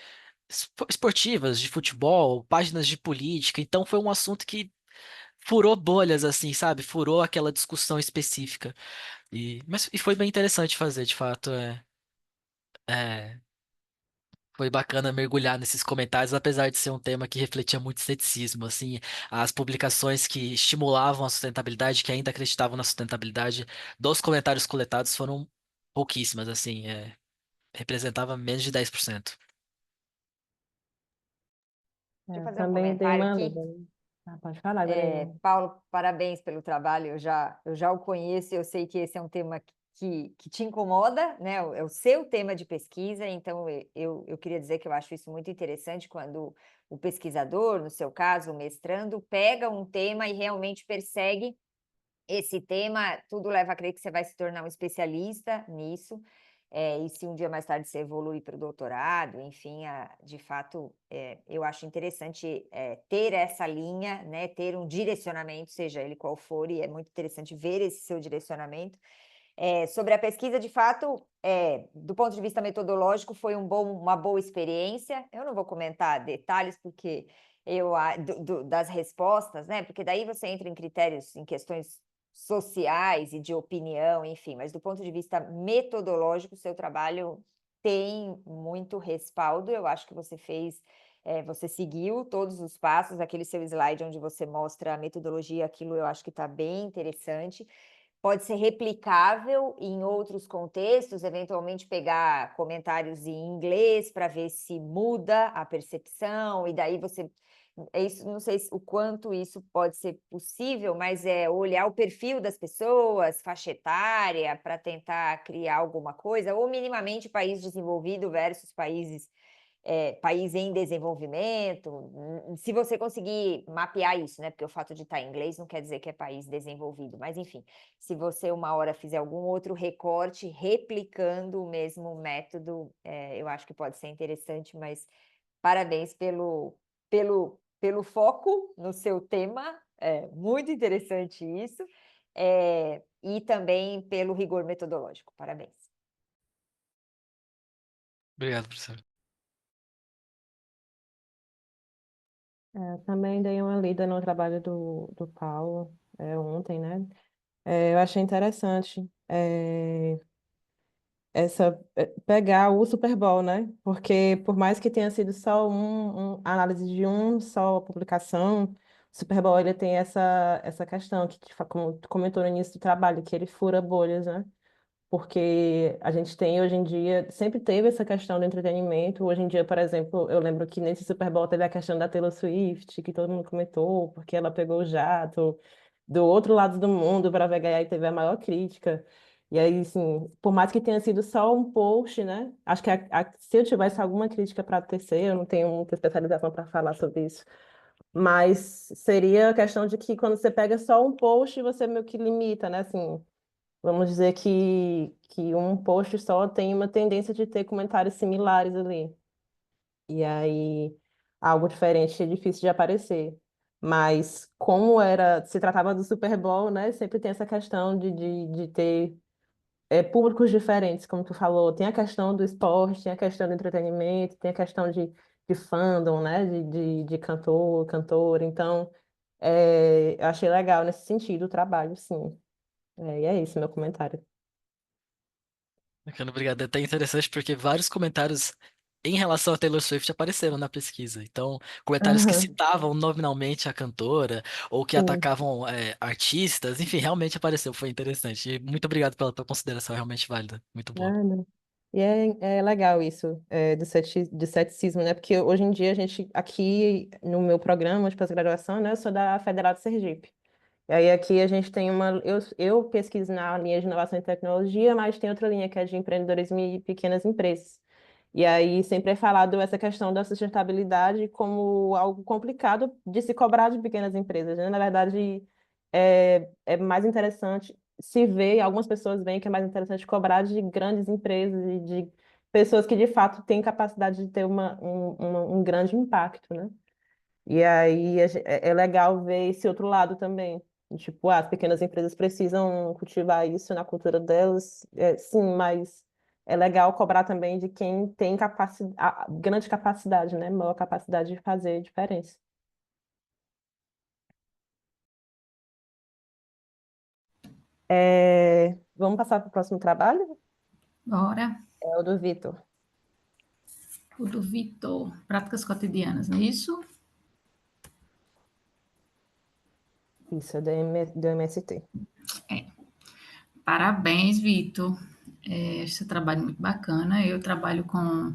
Speaker 1: esportivas, de futebol, páginas de política. Então foi um assunto que furou bolhas, assim, sabe? Furou aquela discussão específica. Mas foi bem interessante fazer, de fato. É, foi bacana mergulhar nesses comentários, apesar de ser um tema que refletia muito ceticismo, assim, as publicações que estimulavam a sustentabilidade, que ainda acreditavam na sustentabilidade dos comentários coletados foram pouquíssimas, assim, representava menos de 10%.
Speaker 5: Deixa eu fazer um
Speaker 3: Também dei
Speaker 5: comentário
Speaker 3: uma
Speaker 5: aqui.
Speaker 3: lida. Pode falar, Daniela.
Speaker 5: Paulo, parabéns pelo trabalho. Eu já o conheço, eu sei que esse é um tema que te incomoda, né? É o seu tema de pesquisa, então eu queria dizer que eu acho isso muito interessante quando o pesquisador, no seu caso, o mestrando, pega um tema e realmente persegue esse tema, tudo leva a crer que você vai se tornar um especialista nisso. E se um dia mais tarde você evoluir para o doutorado, enfim, de fato, eu acho interessante ter essa linha, né, ter um direcionamento, seja ele qual for, e é muito interessante ver esse seu direcionamento. Sobre a pesquisa, de fato, do ponto de vista metodológico, foi uma boa experiência. Eu não vou comentar detalhes, porque das respostas, né? Porque daí você entra em critérios, em questões sociais e de opinião, enfim, mas do ponto de vista metodológico, seu trabalho tem muito respaldo. Eu acho que você seguiu todos os passos, aquele seu slide onde você mostra a metodologia, aquilo eu acho que está bem interessante. Pode ser replicável em outros contextos, eventualmente pegar comentários em inglês para ver se muda a percepção, e daí você. Isso, não sei o quanto isso pode ser possível, mas é olhar o perfil das pessoas, faixa etária, para tentar criar alguma coisa, ou minimamente país desenvolvido versus país em desenvolvimento, se você conseguir mapear isso, né? Porque o fato de estar em inglês não quer dizer que é país desenvolvido, mas enfim, se você uma hora fizer algum outro recorte replicando o mesmo método, eu acho que pode ser interessante, mas parabéns pelo foco no seu tema, muito interessante isso, e também pelo rigor metodológico, parabéns.
Speaker 1: Obrigado, professor.
Speaker 3: Também dei uma lida no trabalho do Paulo, ontem, né? Eu achei interessante pegar o Super Bowl, né? Porque por mais que tenha sido só análise de um só publicação, o Super Bowl ele tem essa questão como tu comentou no início do trabalho, que ele fura bolhas, né? Porque a gente tem hoje em dia, sempre teve essa questão do entretenimento. Hoje em dia, por exemplo, eu lembro que nesse Super Bowl teve a questão da Taylor Swift, que todo mundo comentou, porque ela pegou o jato do outro lado do mundo para ver ganhar e teve a maior crítica. E aí, assim, por mais que tenha sido só um post, né? Acho que se eu tivesse alguma crítica para tecer, eu não tenho muita especialização para falar sobre isso, mas seria a questão de que quando você pega só um post, você meio que limita, né? Assim, vamos dizer que um post só tem uma tendência de ter comentários similares ali. E aí, algo diferente é difícil de aparecer. Mas como se tratava do Super Bowl, né? Sempre tem essa questão de ter públicos diferentes, como tu falou. Tem a questão do esporte, tem a questão do entretenimento, tem a questão de fandom, né? De cantor, cantora. Então, eu achei legal nesse sentido o trabalho, sim. E é isso, meu comentário.
Speaker 1: Bacana, obrigado. É até interessante porque vários comentários em relação a Taylor Swift apareceram na pesquisa. Então, comentários que
Speaker 3: Aham,
Speaker 1: citavam nominalmente a cantora ou que
Speaker 3: sim.
Speaker 1: atacavam artistas, enfim, realmente apareceu. Foi interessante. E muito obrigado pela tua consideração, é realmente válida. Muito boa.
Speaker 3: Nada. E é legal isso, do ceticismo, né? Porque hoje em dia a gente, aqui no meu programa de pós-graduação, né? Eu sou da Federal de Sergipe. E aí aqui a gente tem eu pesquiso na linha de inovação e tecnologia, mas tem outra linha que é de empreendedorismo e pequenas empresas. E aí sempre é falado essa questão da sustentabilidade como algo complicado de se cobrar de pequenas empresas, né? Na verdade, é mais interessante se ver, algumas pessoas veem que é mais interessante cobrar de grandes empresas e de pessoas que de fato têm capacidade de ter um grande impacto, né? E aí é legal ver esse outro lado também. Tipo, as pequenas empresas precisam cultivar isso na cultura delas, sim, mas é legal cobrar também de quem tem grande capacidade, né? Maior capacidade de fazer diferença. Vamos passar para o próximo trabalho?
Speaker 2: Bora.
Speaker 3: É o do Vitor.
Speaker 2: O do Vitor, práticas cotidianas, não é isso?
Speaker 3: Isso, é do MST.
Speaker 2: Parabéns, Vitor. Esse trabalho é muito bacana. Eu trabalho com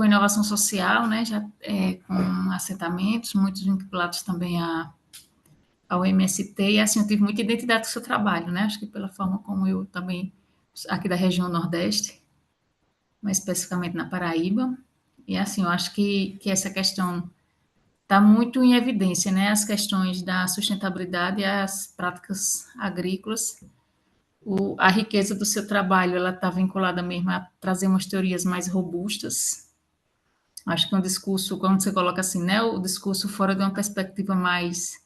Speaker 2: inovação social, né? Já com assentamentos, muitos vinculados também ao MST, e assim, eu tive muita identidade com o seu trabalho, né? Acho que pela forma como eu também, aqui da região Nordeste, mais especificamente na Paraíba, e assim, eu acho que essa questão está muito em evidência, né? As questões da sustentabilidade e as práticas agrícolas. A riqueza do seu trabalho, ela está vinculada mesmo a trazer umas teorias mais robustas. Acho que um discurso, quando você coloca assim, né, o discurso fora de uma perspectiva mais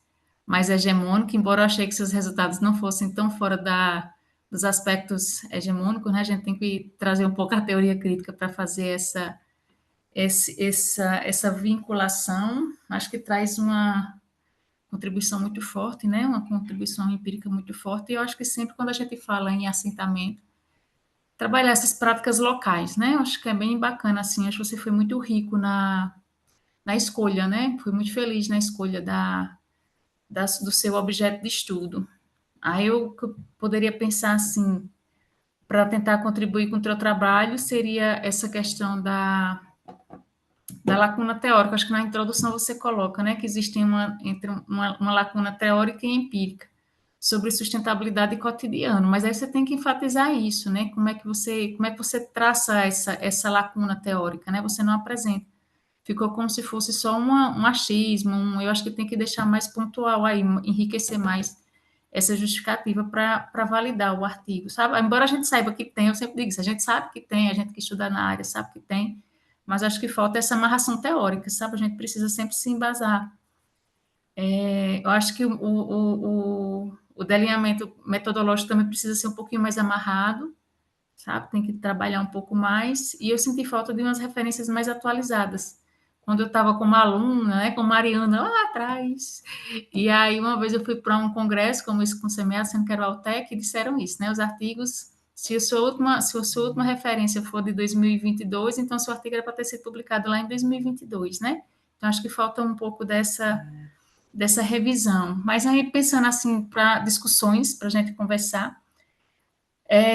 Speaker 2: hegemônica, embora eu achei que seus resultados não fossem tão fora dos aspectos hegemônicos, né, a gente tem que trazer um pouco a teoria crítica para fazer essa vinculação. Acho que traz uma contribuição muito forte, né, uma contribuição empírica muito forte, e eu acho que sempre quando a gente fala em assentamento, trabalhar essas práticas locais, né, eu acho que é bem bacana, assim, acho que você foi muito rico na escolha, né? Fui muito feliz na escolha do seu objeto de estudo. Aí eu poderia pensar assim, para tentar contribuir com o teu trabalho, seria essa questão da lacuna teórica. Acho que na introdução você coloca, né, que existe uma lacuna teórica e empírica sobre sustentabilidade cotidiana, mas aí você tem que enfatizar isso, né? Como é que você traça essa lacuna teórica, né? Você não apresenta. Ficou como se fosse só um achismo, eu acho que tem que deixar mais pontual aí, enriquecer mais essa justificativa para validar o artigo, sabe? Embora a gente saiba que tem, eu sempre digo isso, a gente sabe que tem, a gente que estuda na área sabe que tem, mas acho que falta essa amarração teórica, sabe? A gente precisa sempre se embasar. Eu acho que o delineamento metodológico também precisa ser um pouquinho mais amarrado, sabe? Tem que trabalhar um pouco mais. E eu senti falta de umas referências mais atualizadas. Quando eu estava como aluna, né, com Mariana lá atrás. E aí, uma vez eu fui para um congresso, como isso com o CMEA, sendo que era o Altec, e disseram isso, né? Os artigos, se a sua última referência for de 2022, então seu artigo era para ter sido publicado lá em 2022, né? Então, acho que falta um pouco dessa revisão. Mas aí, pensando assim, para discussões, para a gente conversar,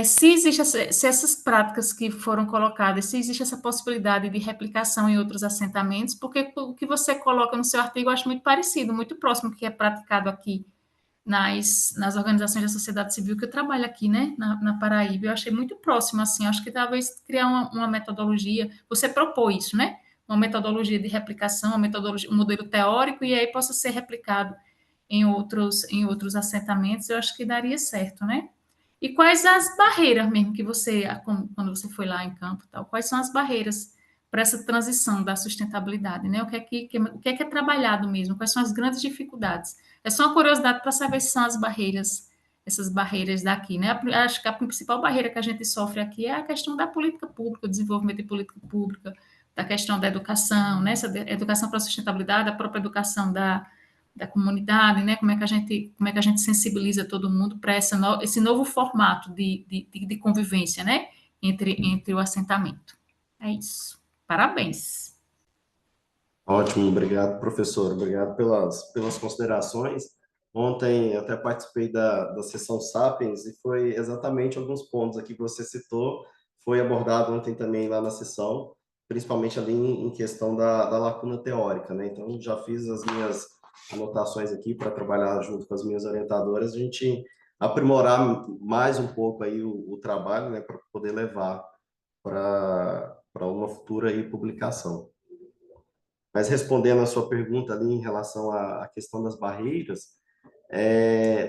Speaker 2: se essas práticas que foram colocadas, se existe essa possibilidade de replicação em outros assentamentos, porque o que você coloca no seu artigo eu acho muito parecido, muito próximo do que é praticado aqui nas organizações da sociedade civil que eu trabalho aqui, né, na Paraíba. Eu achei muito próximo, assim, acho que talvez criar uma metodologia, você propôs isso, né, uma metodologia de replicação, uma metodologia, um modelo teórico, e aí possa ser replicado em outros assentamentos, eu acho que daria certo, né? E quais as barreiras mesmo que você, quando você foi lá em campo, tal, quais são as barreiras para essa transição da sustentabilidade, né? O que é trabalhado mesmo? Quais são as grandes dificuldades? É só uma curiosidade para saber se são as barreiras, essas barreiras daqui, né? Acho que a principal barreira que a gente sofre aqui é a questão da política pública, o desenvolvimento de política pública, da questão da educação, né? Essa educação para a sustentabilidade, a própria educação da comunidade, né? Como é que a gente sensibiliza todo mundo para esse novo formato de convivência, né? Entre o assentamento. É isso. Parabéns.
Speaker 4: Ótimo, obrigado, professor. Obrigado pelas considerações. Ontem até participei da sessão Sapiens e foi exatamente alguns pontos aqui que você citou, foi abordado ontem também lá na sessão, principalmente ali em questão da lacuna teórica, né? Então, já fiz as minhas anotações aqui para trabalhar junto com as minhas orientadoras, a gente aprimorar mais um pouco aí o trabalho, né, para poder levar para uma futura aí publicação. Mas respondendo a sua pergunta ali em relação à questão das barreiras,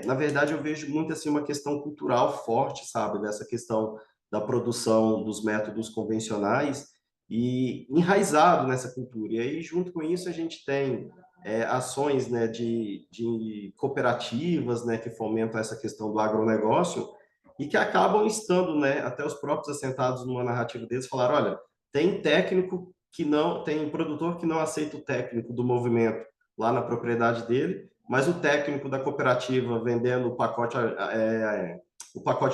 Speaker 4: na verdade eu vejo muito assim uma questão cultural forte, sabe, dessa questão da produção dos métodos convencionais e enraizado nessa cultura. E aí, junto com isso, a gente tem ações, né, de cooperativas, né, que fomentam essa questão do agronegócio e que acabam estando, né, até os próprios assentados numa narrativa deles falaram, olha, tem técnico que não, tem produtor que não aceita o técnico do movimento lá na propriedade dele, mas o técnico da cooperativa vendendo o pacote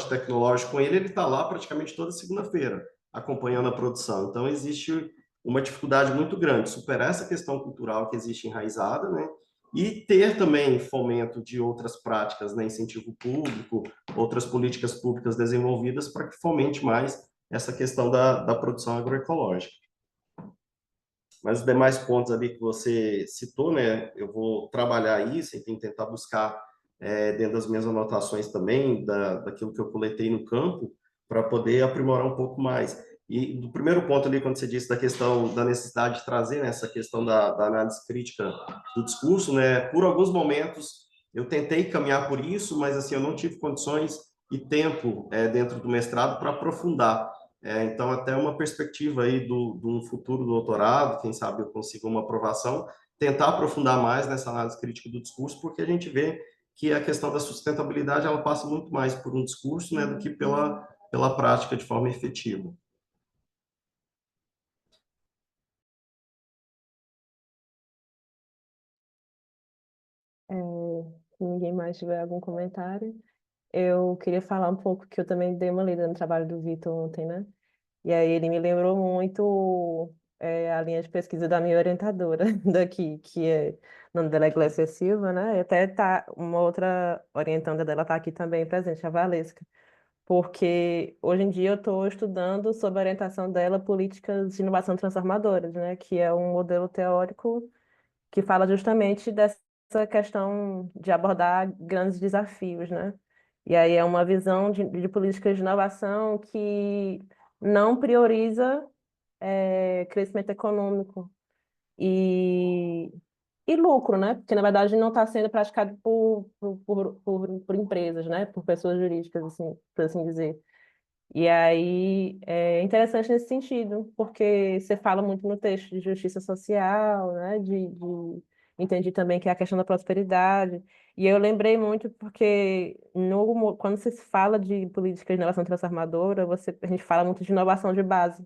Speaker 4: tecnológico com ele, ele está lá praticamente toda segunda-feira, acompanhando a produção. Então, existe uma dificuldade muito grande, superar essa questão cultural que existe enraizada, né? E ter também fomento de outras práticas, né? Incentivo público, outras políticas públicas desenvolvidas para que fomente mais essa questão da produção agroecológica. Mas os demais pontos ali que você citou, né, eu vou trabalhar isso e tentar buscar dentro das minhas anotações também, daquilo que eu coletei no campo, para poder aprimorar um pouco mais. E do primeiro ponto ali, quando você disse da questão da necessidade de trazer, né, essa questão da análise crítica do discurso, né, por alguns momentos eu tentei caminhar por isso, mas assim, eu não tive condições e tempo dentro do mestrado para aprofundar. Então, até uma perspectiva aí de um futuro doutorado, quem sabe eu consiga uma aprovação, tentar aprofundar mais nessa análise crítica do discurso, porque a gente vê que a questão da sustentabilidade ela passa muito mais por um discurso, né, do que pela prática de forma efetiva.
Speaker 3: Se ninguém mais tiver algum comentário, eu queria falar um pouco que eu também dei uma lida no trabalho do Vitor ontem, né? E aí ele me lembrou muito a linha de pesquisa da minha orientadora daqui, que é o nome dela é Glécia Silva, né? E até tá uma outra orientanda dela está aqui também presente, a Valesca, porque hoje em dia eu estou estudando sob a orientação dela políticas de inovação transformadoras, né? Que é um modelo teórico que fala justamente dessa questão de abordar grandes desafios, né? E aí é uma visão de políticas de inovação que não prioriza crescimento econômico e, e lucro, né? Porque, na verdade, não está sendo praticado por empresas, né? Por pessoas jurídicas, assim, por assim dizer. E aí é interessante nesse sentido, porque você fala muito no texto de justiça social, né? Entendi também que é a questão da prosperidade. E eu lembrei muito porque quando se fala de política de inovação transformadora, a gente fala muito de inovação de base,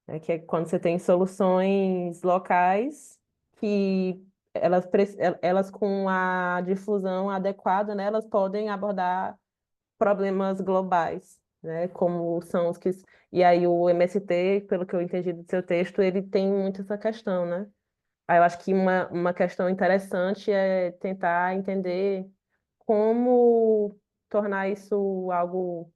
Speaker 3: né? Que é quando você tem soluções locais que elas com a difusão adequada, né? Elas podem abordar problemas globais, né? Como são os que... E aí o MST, pelo que eu entendi do seu texto, ele tem muito essa questão, né? Aí eu acho que uma questão interessante é tentar entender como tornar isso algo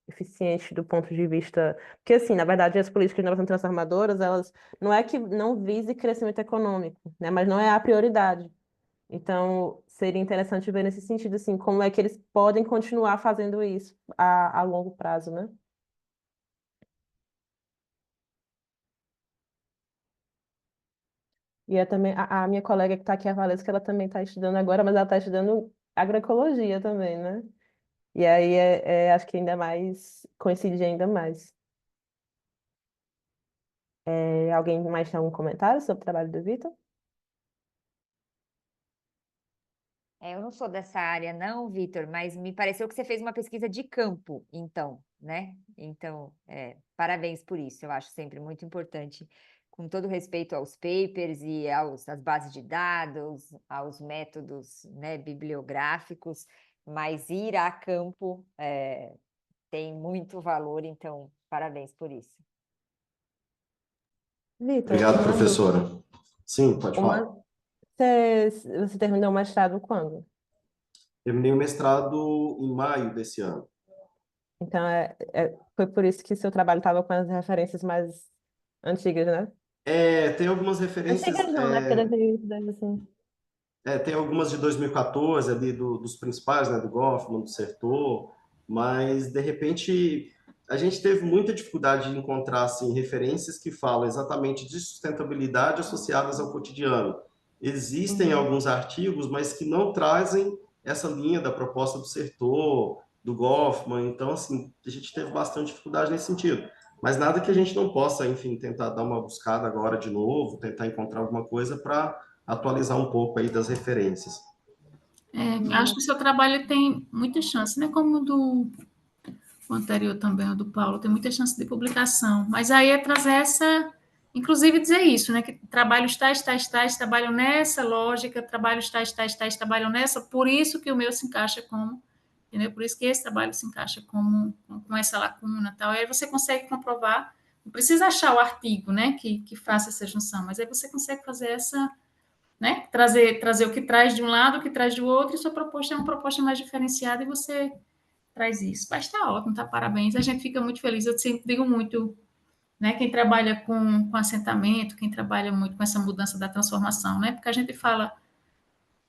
Speaker 3: eficiente do ponto de vista... Porque, assim, na verdade, as políticas de inovação transformadoras, elas não é que não vise crescimento econômico, né? Mas não é a prioridade. Então, seria interessante ver nesse sentido, assim, como é que eles podem continuar fazendo isso a longo prazo, né? E eu também, a minha colega que está aqui, a Valesca, ela também está estudando agora, mas ela está estudando agroecologia também, né? E aí acho que ainda mais, coincide ainda mais. Alguém mais tem algum comentário sobre o trabalho do Vitor?
Speaker 5: Eu não sou dessa área, não, Vitor, mas me pareceu que você fez uma pesquisa de campo, então, né? Então, parabéns por isso. Eu acho sempre muito importante, com todo respeito aos papers e às bases de dados, aos métodos, né, bibliográficos, mas ir a campo tem muito valor, então, parabéns por isso.
Speaker 3: Vitor,
Speaker 4: Obrigado,
Speaker 3: uma dúvida.
Speaker 4: professora. Sim, pode falar.
Speaker 3: Uma, você terminou o mestrado quando?
Speaker 4: Terminei o mestrado em maio desse ano.
Speaker 3: Então, foi por isso que seu trabalho estava com as referências mais antigas, né?
Speaker 4: Tem algumas referências,
Speaker 3: Antigas não, né? Porque deve assim.
Speaker 4: tem algumas de 2014 ali dos principais, né, do Goffman, do Sertor, mas de repente a gente teve muita dificuldade de encontrar assim referências que falam exatamente de sustentabilidade associadas ao cotidiano. Existem
Speaker 3: Uhum.
Speaker 4: alguns artigos, mas que não trazem essa linha da proposta do Sertor, do Goffman, então assim, a gente teve bastante dificuldade nesse sentido. Mas nada que a gente não possa, enfim, tentar dar uma buscada agora de novo, tentar encontrar alguma coisa para atualizar um pouco aí das referências.
Speaker 2: Acho que o seu trabalho tem muita chance, né? Como o anterior também, o do Paulo, tem muita chance de publicação. Mas aí é trazer essa, inclusive dizer isso, né? Que trabalhos tais, trabalham nessa lógica, trabalhos tais, trabalham nessa, por isso que o meu se encaixa como, entendeu? Por isso que esse trabalho se encaixa com essa lacuna e tal. E aí você consegue comprovar, não precisa achar o artigo, né? Que faça essa junção, mas aí você consegue fazer essa, né? Trazer o que traz de um lado, o que traz do outro, e sua proposta é uma proposta mais diferenciada e você traz isso. Mas está ótimo, tá? Parabéns. A gente fica muito feliz. Eu sempre digo muito, né? Quem trabalha com assentamento, quem trabalha muito com essa mudança da transformação, né? Porque a gente fala,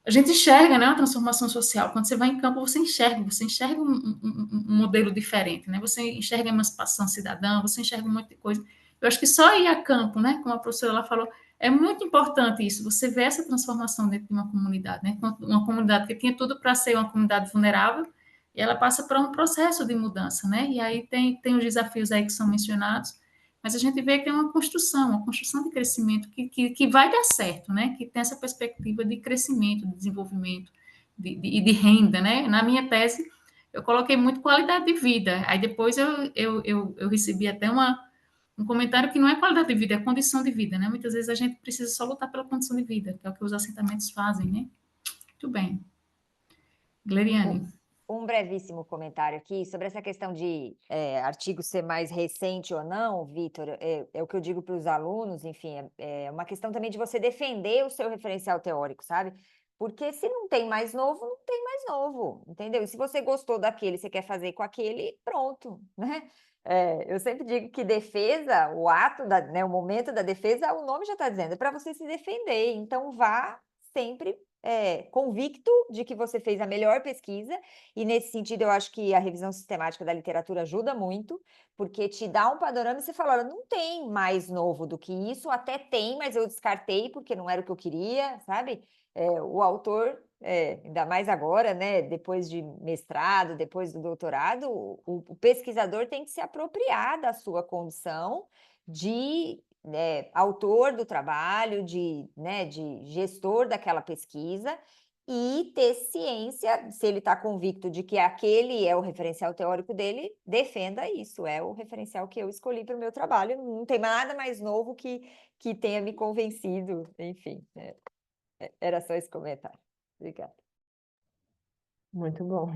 Speaker 2: a gente enxerga, né? A transformação social. Quando você vai em campo, você enxerga um modelo diferente, né? Você enxerga a emancipação cidadã, você enxerga um monte de coisa. Eu acho que só ir a campo, né? Como a professora lá falou, é muito importante isso. Você vê essa transformação dentro de uma comunidade, né? Uma comunidade que tinha tudo para ser uma comunidade vulnerável, e ela passa por um processo de mudança, né? E aí tem os desafios aí que são mencionados, mas a gente vê que é uma construção de crescimento que vai dar certo, né? Que tem essa perspectiva de crescimento, de desenvolvimento e de renda, né? Na minha tese, eu coloquei muito qualidade de vida. Aí depois eu recebi até um comentário que não é qualidade de vida, é condição de vida, né? Muitas vezes a gente precisa só lutar pela condição de vida, que é o que os assentamentos fazem, né? Muito bem.
Speaker 5: Um,
Speaker 2: Gloriane.
Speaker 5: um brevíssimo comentário aqui sobre essa questão de artigo ser mais recente ou não, Vitor, é o que eu digo para os alunos, enfim, é uma questão também de você defender o seu referencial teórico, sabe? Porque se não tem mais novo, não tem mais novo, entendeu? E se você gostou daquele, você quer fazer com aquele, pronto, né? Eu sempre digo que defesa, o ato, né, o momento da defesa, o nome já está dizendo, é para você se defender, então vá sempre convicto de que você fez a melhor pesquisa, e nesse sentido eu acho que a revisão sistemática da literatura ajuda muito, porque te dá um panorama e você fala, olha, não tem mais novo do que isso, até tem, mas eu descartei porque não era o que eu queria, sabe? O autor, ainda mais agora, né, depois de mestrado, depois do doutorado, o pesquisador tem que se apropriar da sua condição de autor do trabalho, né, de gestor daquela pesquisa, e ter ciência, se ele está convicto de que aquele é o referencial teórico dele, defenda isso, é o referencial que eu escolhi para o meu trabalho, não tem nada mais novo que tenha me convencido, enfim, era só esse comentário. Obrigada.
Speaker 3: Muito bom.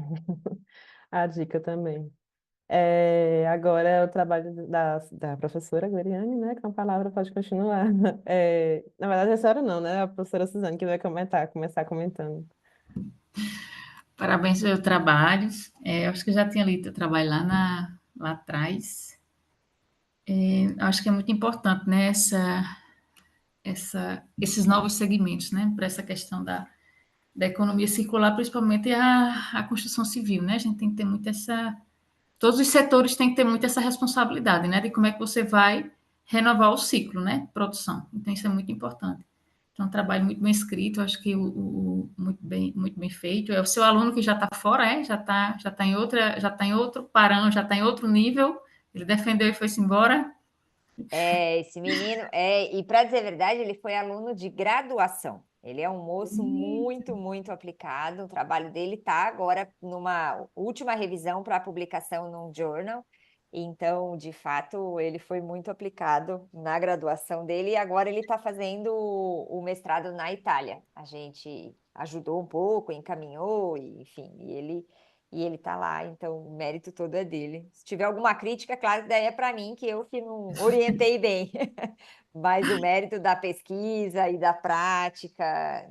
Speaker 3: A dica também. Agora é o trabalho da professora Gloriane, né? Com a palavra pode continuar. Na verdade, a senhora não, né? A professora Suzane que vai começar comentando.
Speaker 2: Parabéns pelo trabalho. Acho que eu já tinha lido o trabalho lá atrás. Acho que é muito importante, né? Esses novos segmentos, né? Para essa questão da economia circular, principalmente a construção civil, né? A gente tem que ter muito essa... Todos os setores têm que ter muito essa responsabilidade, né? De como é que você vai renovar o ciclo, né? Produção. Então, isso é muito importante. Então, um trabalho muito bem escrito, acho que muito bem feito. É o seu aluno que já está fora, já tá em outra, já está em outro parâmetro, já está em outro nível. Ele defendeu e foi-se embora.
Speaker 5: Esse menino, e para dizer a verdade, ele foi aluno de graduação. Ele é um moço muito, muito aplicado. O trabalho dele está agora numa última revisão para publicação num journal. Então, de fato, ele foi muito aplicado na graduação dele e agora ele está fazendo o mestrado na Itália. A gente ajudou um pouco, encaminhou, enfim, e ele tá lá, então o mérito todo é dele. Se tiver alguma crítica, claro que daí é para mim, que eu que não orientei bem. Mas o mérito da pesquisa e da prática,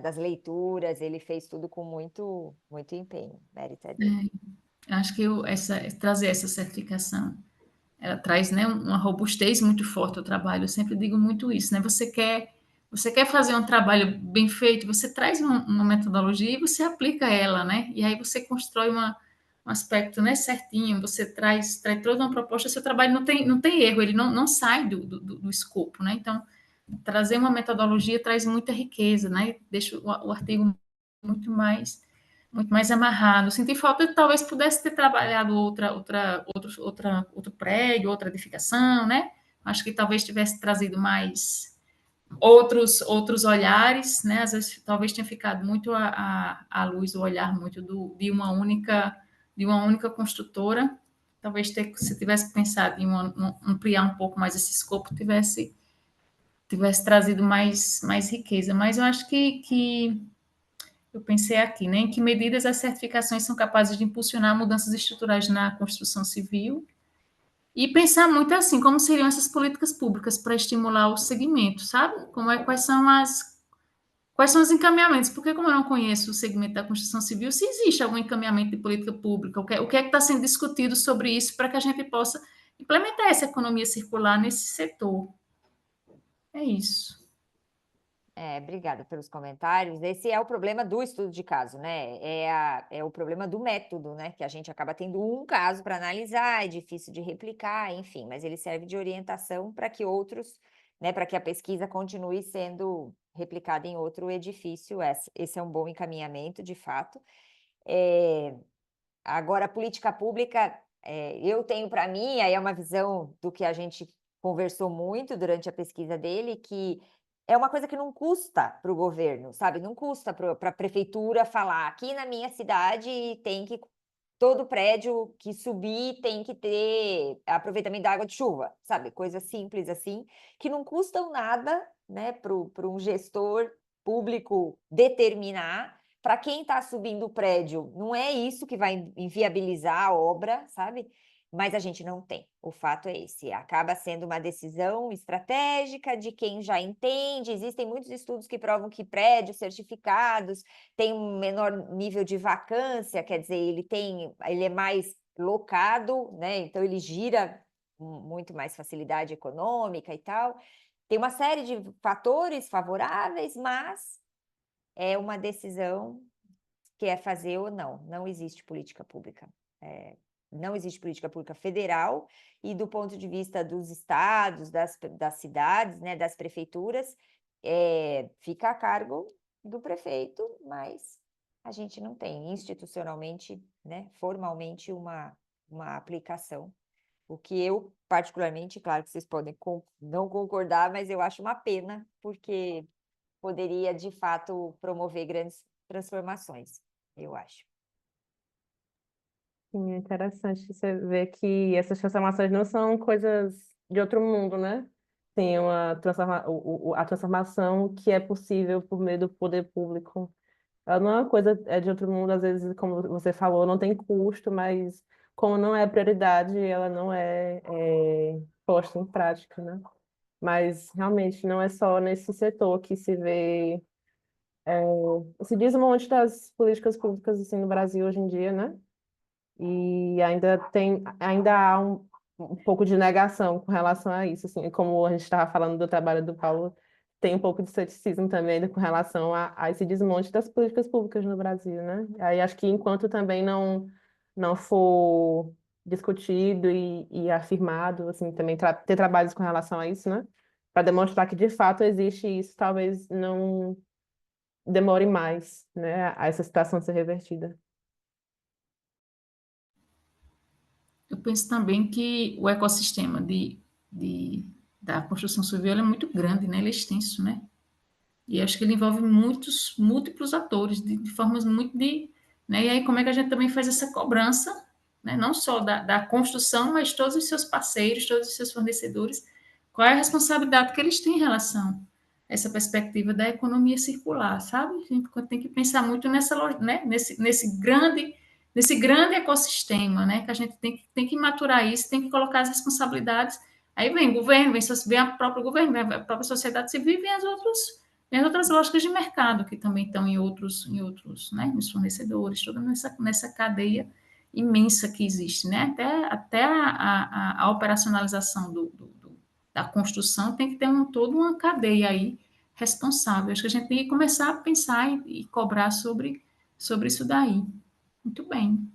Speaker 5: das leituras, ele fez tudo com muito, muito empenho. O mérito é dele.
Speaker 2: Acho que trazer essa certificação, ela traz, né, uma robustez muito forte ao trabalho. Eu sempre digo muito isso, né? Você quer fazer um trabalho bem feito, você traz uma metodologia e você aplica ela, né? E aí você constrói um aspecto, né, certinho, você traz toda uma proposta, seu trabalho não tem erro, ele não sai do escopo, né? Então, trazer uma metodologia traz muita riqueza, né? Deixa o artigo muito mais amarrado. Senti falta de talvez pudesse ter trabalhado outro prédio, outra edificação, né? Acho que talvez tivesse trazido mais outros olhares, né? Às vezes talvez tenha ficado muito à luz o olhar muito de uma única construtora. Talvez se tivesse pensado em ampliar um pouco mais esse escopo, tivesse trazido mais riqueza. Mas eu acho que eu pensei aqui, né? Em que medidas as certificações são capazes de impulsionar mudanças estruturais na construção civil e pensar muito assim, como seriam essas políticas públicas para estimular o segmento, sabe? Quais são os encaminhamentos? Porque como eu não conheço o segmento da construção civil, se existe algum encaminhamento de política pública, o que é que está sendo discutido sobre isso para que a gente possa implementar essa economia circular nesse setor? É isso.
Speaker 5: Obrigada pelos comentários. Esse é o problema do estudo de caso, né? É o problema do método, né? Que a gente acaba tendo um caso para analisar, é difícil de replicar, enfim, mas ele serve de orientação para que outros, né? Para que a pesquisa continue sendo replicada em outro edifício. Esse é um bom encaminhamento, de fato. Agora, a política pública, eu tenho para mim, aí é uma visão do que a gente conversou muito durante a pesquisa dele, que é uma coisa que não custa para o governo, sabe? Não custa para a prefeitura falar, aqui na minha cidade todo prédio que subir tem que ter aproveitamento da água de chuva, sabe? Coisas simples assim, que não custam nada, né, para um gestor público determinar. Para quem está subindo o prédio, não é isso que vai inviabilizar a obra, sabe? Mas a gente não tem. O fato é esse. Acaba sendo uma decisão estratégica de quem já entende. Existem muitos estudos que provam que prédios certificados têm um menor nível de vacância, quer dizer, ele é mais locado, né? Então ele gira com muito mais facilidade econômica e tal. Tem uma série de fatores favoráveis, mas é uma decisão que é fazer ou não. Não existe política pública. Não existe política pública federal e do ponto de vista dos estados, das cidades, né, das prefeituras, fica a cargo do prefeito, mas a gente não tem institucionalmente, né, formalmente uma aplicação. O que eu, particularmente, claro que vocês podem não concordar, mas eu acho uma pena, porque poderia, de fato, promover grandes transformações, eu acho.
Speaker 3: Sim, é interessante você ver que essas transformações não são coisas de outro mundo, né? Tem a transformação que é possível por meio do poder público. Ela não é uma coisa de outro mundo, às vezes, como você falou, não tem custo, mas como não é prioridade, ela não é posta em prática, né? Mas realmente não é só nesse setor que se vê se diz um monte das políticas públicas assim no Brasil hoje em dia, né? E ainda há um pouco de negação com relação a isso, assim, como a gente estava falando do trabalho do Paulo, tem um pouco de ceticismo também com relação a esse desmonte das políticas públicas no Brasil, né? Aí acho que enquanto também não for discutido e afirmado, assim, também ter trabalhos com relação a isso, né? Para demonstrar que de fato existe isso, talvez não demore mais, né, a essa situação ser revertida.
Speaker 2: Eu penso também que o ecossistema da construção civil ele é muito grande, né? Ele é extenso, né? E acho que ele envolve muitos, múltiplos atores, de formas muito de. Né? E aí, como é que a gente também faz essa cobrança, né? Não só da construção, mas todos os seus parceiros, todos os seus fornecedores, qual é a responsabilidade que eles têm em relação a essa perspectiva da economia circular, sabe? A gente tem que pensar muito né? nesse grande ecossistema, né? Que a gente tem que maturar isso, tem que colocar as responsabilidades. Aí vem o governo, vem a própria governo, vem a própria sociedade civil e vem as outras tem as outras lógicas de mercado que também estão né, nos fornecedores, toda nessa cadeia imensa que existe, né? Até a operacionalização da construção tem que ter toda uma cadeia aí responsável. Acho que a gente tem que começar a pensar e cobrar sobre isso daí. Muito bem.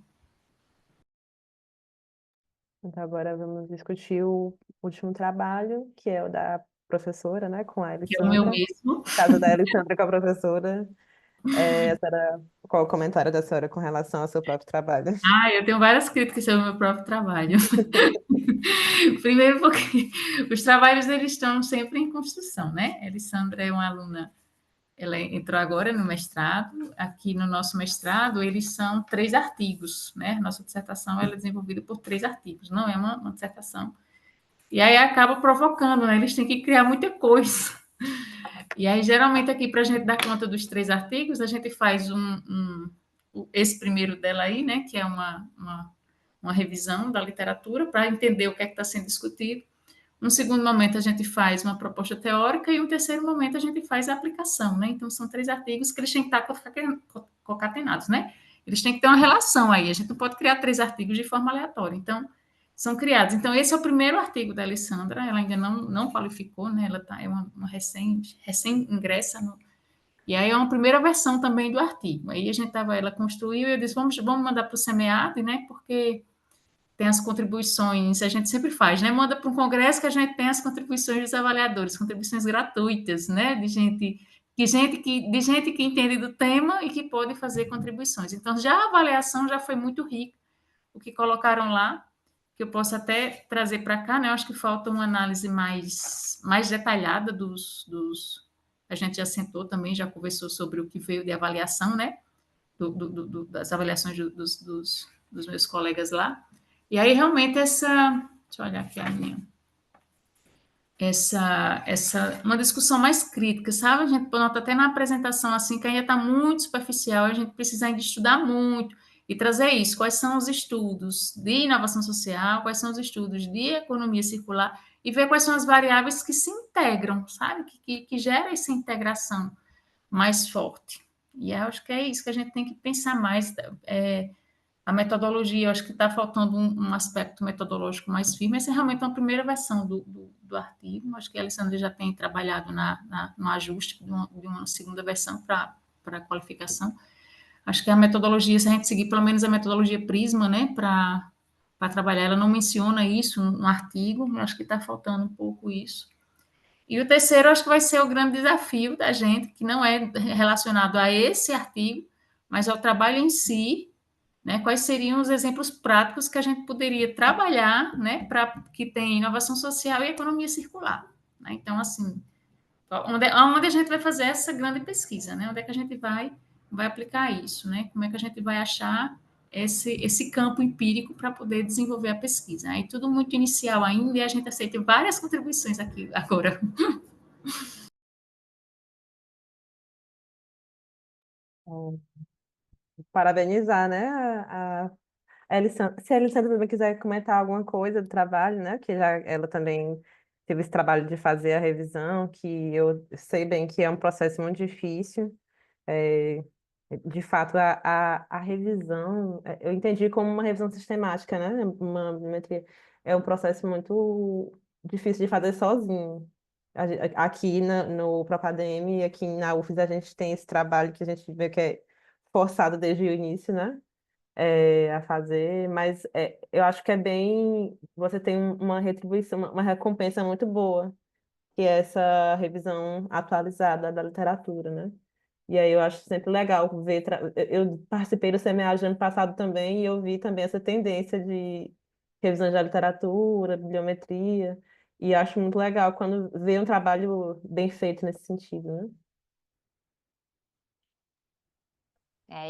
Speaker 3: Então agora vamos discutir o último trabalho, que é o da professora, né, com a
Speaker 2: Que é o meu
Speaker 3: Alessandra.
Speaker 2: mesmo.
Speaker 3: No caso da Alessandra com a professora, qual o comentário da senhora com relação ao seu próprio trabalho?
Speaker 2: Eu tenho várias críticas sobre o meu próprio trabalho. Primeiro porque os trabalhos eles estão sempre em construção, né? A Alessandra é uma aluna, ela entrou agora no mestrado. Aqui no nosso mestrado, eles são 3 artigos, né? Nossa dissertação ela é desenvolvida por 3 artigos, não é uma dissertação. E aí acaba provocando, né? Eles têm que criar muita coisa. E aí, geralmente, aqui, para a gente dar conta dos 3 artigos, a gente faz esse primeiro dela aí, né? Que é uma revisão da literatura para entender o que é que está sendo discutido. Um segundo momento, a gente faz uma proposta teórica e um terceiro momento, a gente faz a aplicação, né? Então, são 3 artigos que eles têm que estar concatenados, né? Eles têm que ter uma relação aí. A gente não pode criar 3 artigos de forma aleatória. Então, são criados. Então, esse é o primeiro artigo da Alessandra. Ela ainda não qualificou, né? Ela é uma recém-ingressa no... E aí é uma primeira versão também do artigo. Aí ela construiu e eu disse, vamos mandar para o SEMEAD, né? Porque tem as contribuições, a gente sempre faz, né? Manda para um congresso que a gente tem as contribuições dos avaliadores, contribuições gratuitas, né? De gente que entende do tema e que pode fazer contribuições. Então, já a avaliação já foi muito rica, o que colocaram lá, que eu posso até trazer para cá, né? Eu acho que falta uma análise mais detalhada a gente já sentou também, já conversou sobre o que veio de avaliação, né? Das avaliações dos meus colegas lá. E aí, realmente, deixa eu olhar aqui a minha. Uma discussão mais crítica, sabe? A gente nota até na apresentação, assim, que ainda está muito superficial, a gente precisa ainda estudar muito e trazer isso. Quais são os estudos de inovação social, quais são os estudos de economia circular e ver quais são as variáveis que se integram, sabe? Que gera essa integração mais forte. E eu acho que é isso que a gente tem que pensar mais. A metodologia, eu acho que está faltando um aspecto metodológico mais firme. Essa é realmente uma primeira versão do artigo. Acho que a Alessandra já tem trabalhado no ajuste de uma segunda versão para a qualificação. Acho que a metodologia, se a gente seguir pelo menos a metodologia Prisma, né, para trabalhar, ela não menciona isso no artigo, eu acho que está faltando um pouco isso. E o terceiro, acho que vai ser o grande desafio da gente, que não é relacionado a esse artigo, mas ao trabalho em si, né? Quais seriam os exemplos práticos que a gente poderia trabalhar, né, para que tem inovação social e economia circular, né? Então, assim, onde a gente vai fazer essa grande pesquisa, né? Onde é que a gente vai aplicar isso, né? Como é que a gente vai achar esse campo empírico para poder desenvolver a pesquisa? Aí tudo muito inicial ainda e a gente aceita várias contribuições aqui agora.
Speaker 3: Parabenizar, né, a Alessandra. Se a Alessandra também quiser comentar alguma coisa do trabalho, né, que já ela também teve esse trabalho de fazer a revisão, que eu sei bem que é um processo muito difícil. É, de fato, a revisão, eu entendi como uma revisão sistemática, né, uma bibliometria. É um processo muito difícil de fazer sozinho. Aqui no Propadem e aqui na UFES a gente tem esse trabalho que a gente vê que é forçado desde o início, né? A fazer, mas eu acho que é bem. Você tem uma retribuição, uma recompensa muito boa, que é essa revisão atualizada da literatura, né? E aí eu acho sempre legal ver. Eu participei do SEMEAD ano passado também e eu vi também essa tendência de revisão da literatura, bibliometria, e acho muito legal quando vê um trabalho bem feito nesse sentido, né?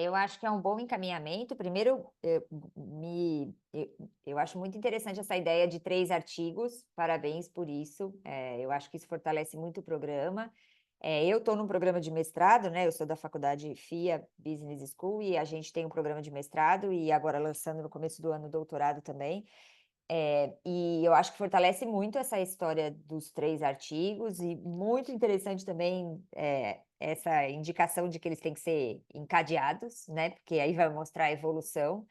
Speaker 5: Eu acho que é um bom encaminhamento. Primeiro, eu acho muito interessante essa ideia de 3 artigos, parabéns por isso. Eu acho que isso fortalece muito o programa. Eu estou num programa de mestrado, né? Eu sou da faculdade FIA Business School e a gente tem um programa de mestrado e agora lançando no começo do ano doutorado também. E eu acho que fortalece muito essa história dos 3 artigos e muito interessante também essa indicação de que eles têm que ser encadeados, né? Porque aí vai mostrar a evolução.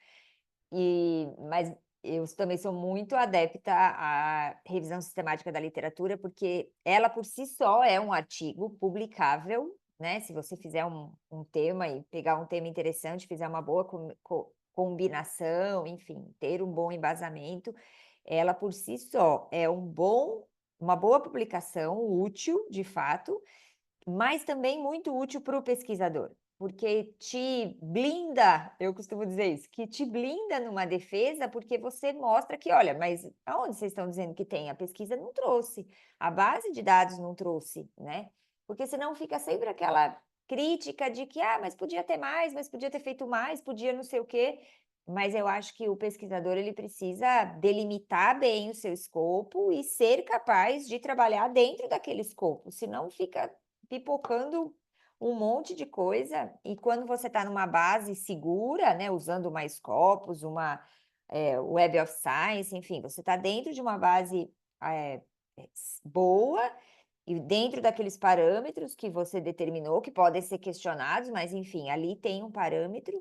Speaker 5: Mas eu também sou muito adepta à revisão sistemática da literatura, porque ela por si só é um artigo publicável, né? Se você fizer um tema e pegar um tema interessante, fizer uma boa combinação, enfim, ter um bom embasamento, ela por si só é uma boa publicação, útil, de fato, mas também muito útil para o pesquisador, porque te blinda, eu costumo dizer isso, que te blinda numa defesa, porque você mostra que, olha, mas aonde vocês estão dizendo que tem? A pesquisa não trouxe, a base de dados não trouxe, né? Porque senão fica sempre aquela crítica de que, mas podia ter mais, mas podia ter feito mais, podia não sei o quê. Mas eu acho que o pesquisador ele precisa delimitar bem o seu escopo e ser capaz de trabalhar dentro daquele escopo, senão fica pipocando um monte de coisa, e quando você está numa base segura, né, usando uma Scopus, uma Web of Science, enfim, você está dentro de uma base boa, e dentro daqueles parâmetros que você determinou, que podem ser questionados, mas enfim, ali tem um parâmetro,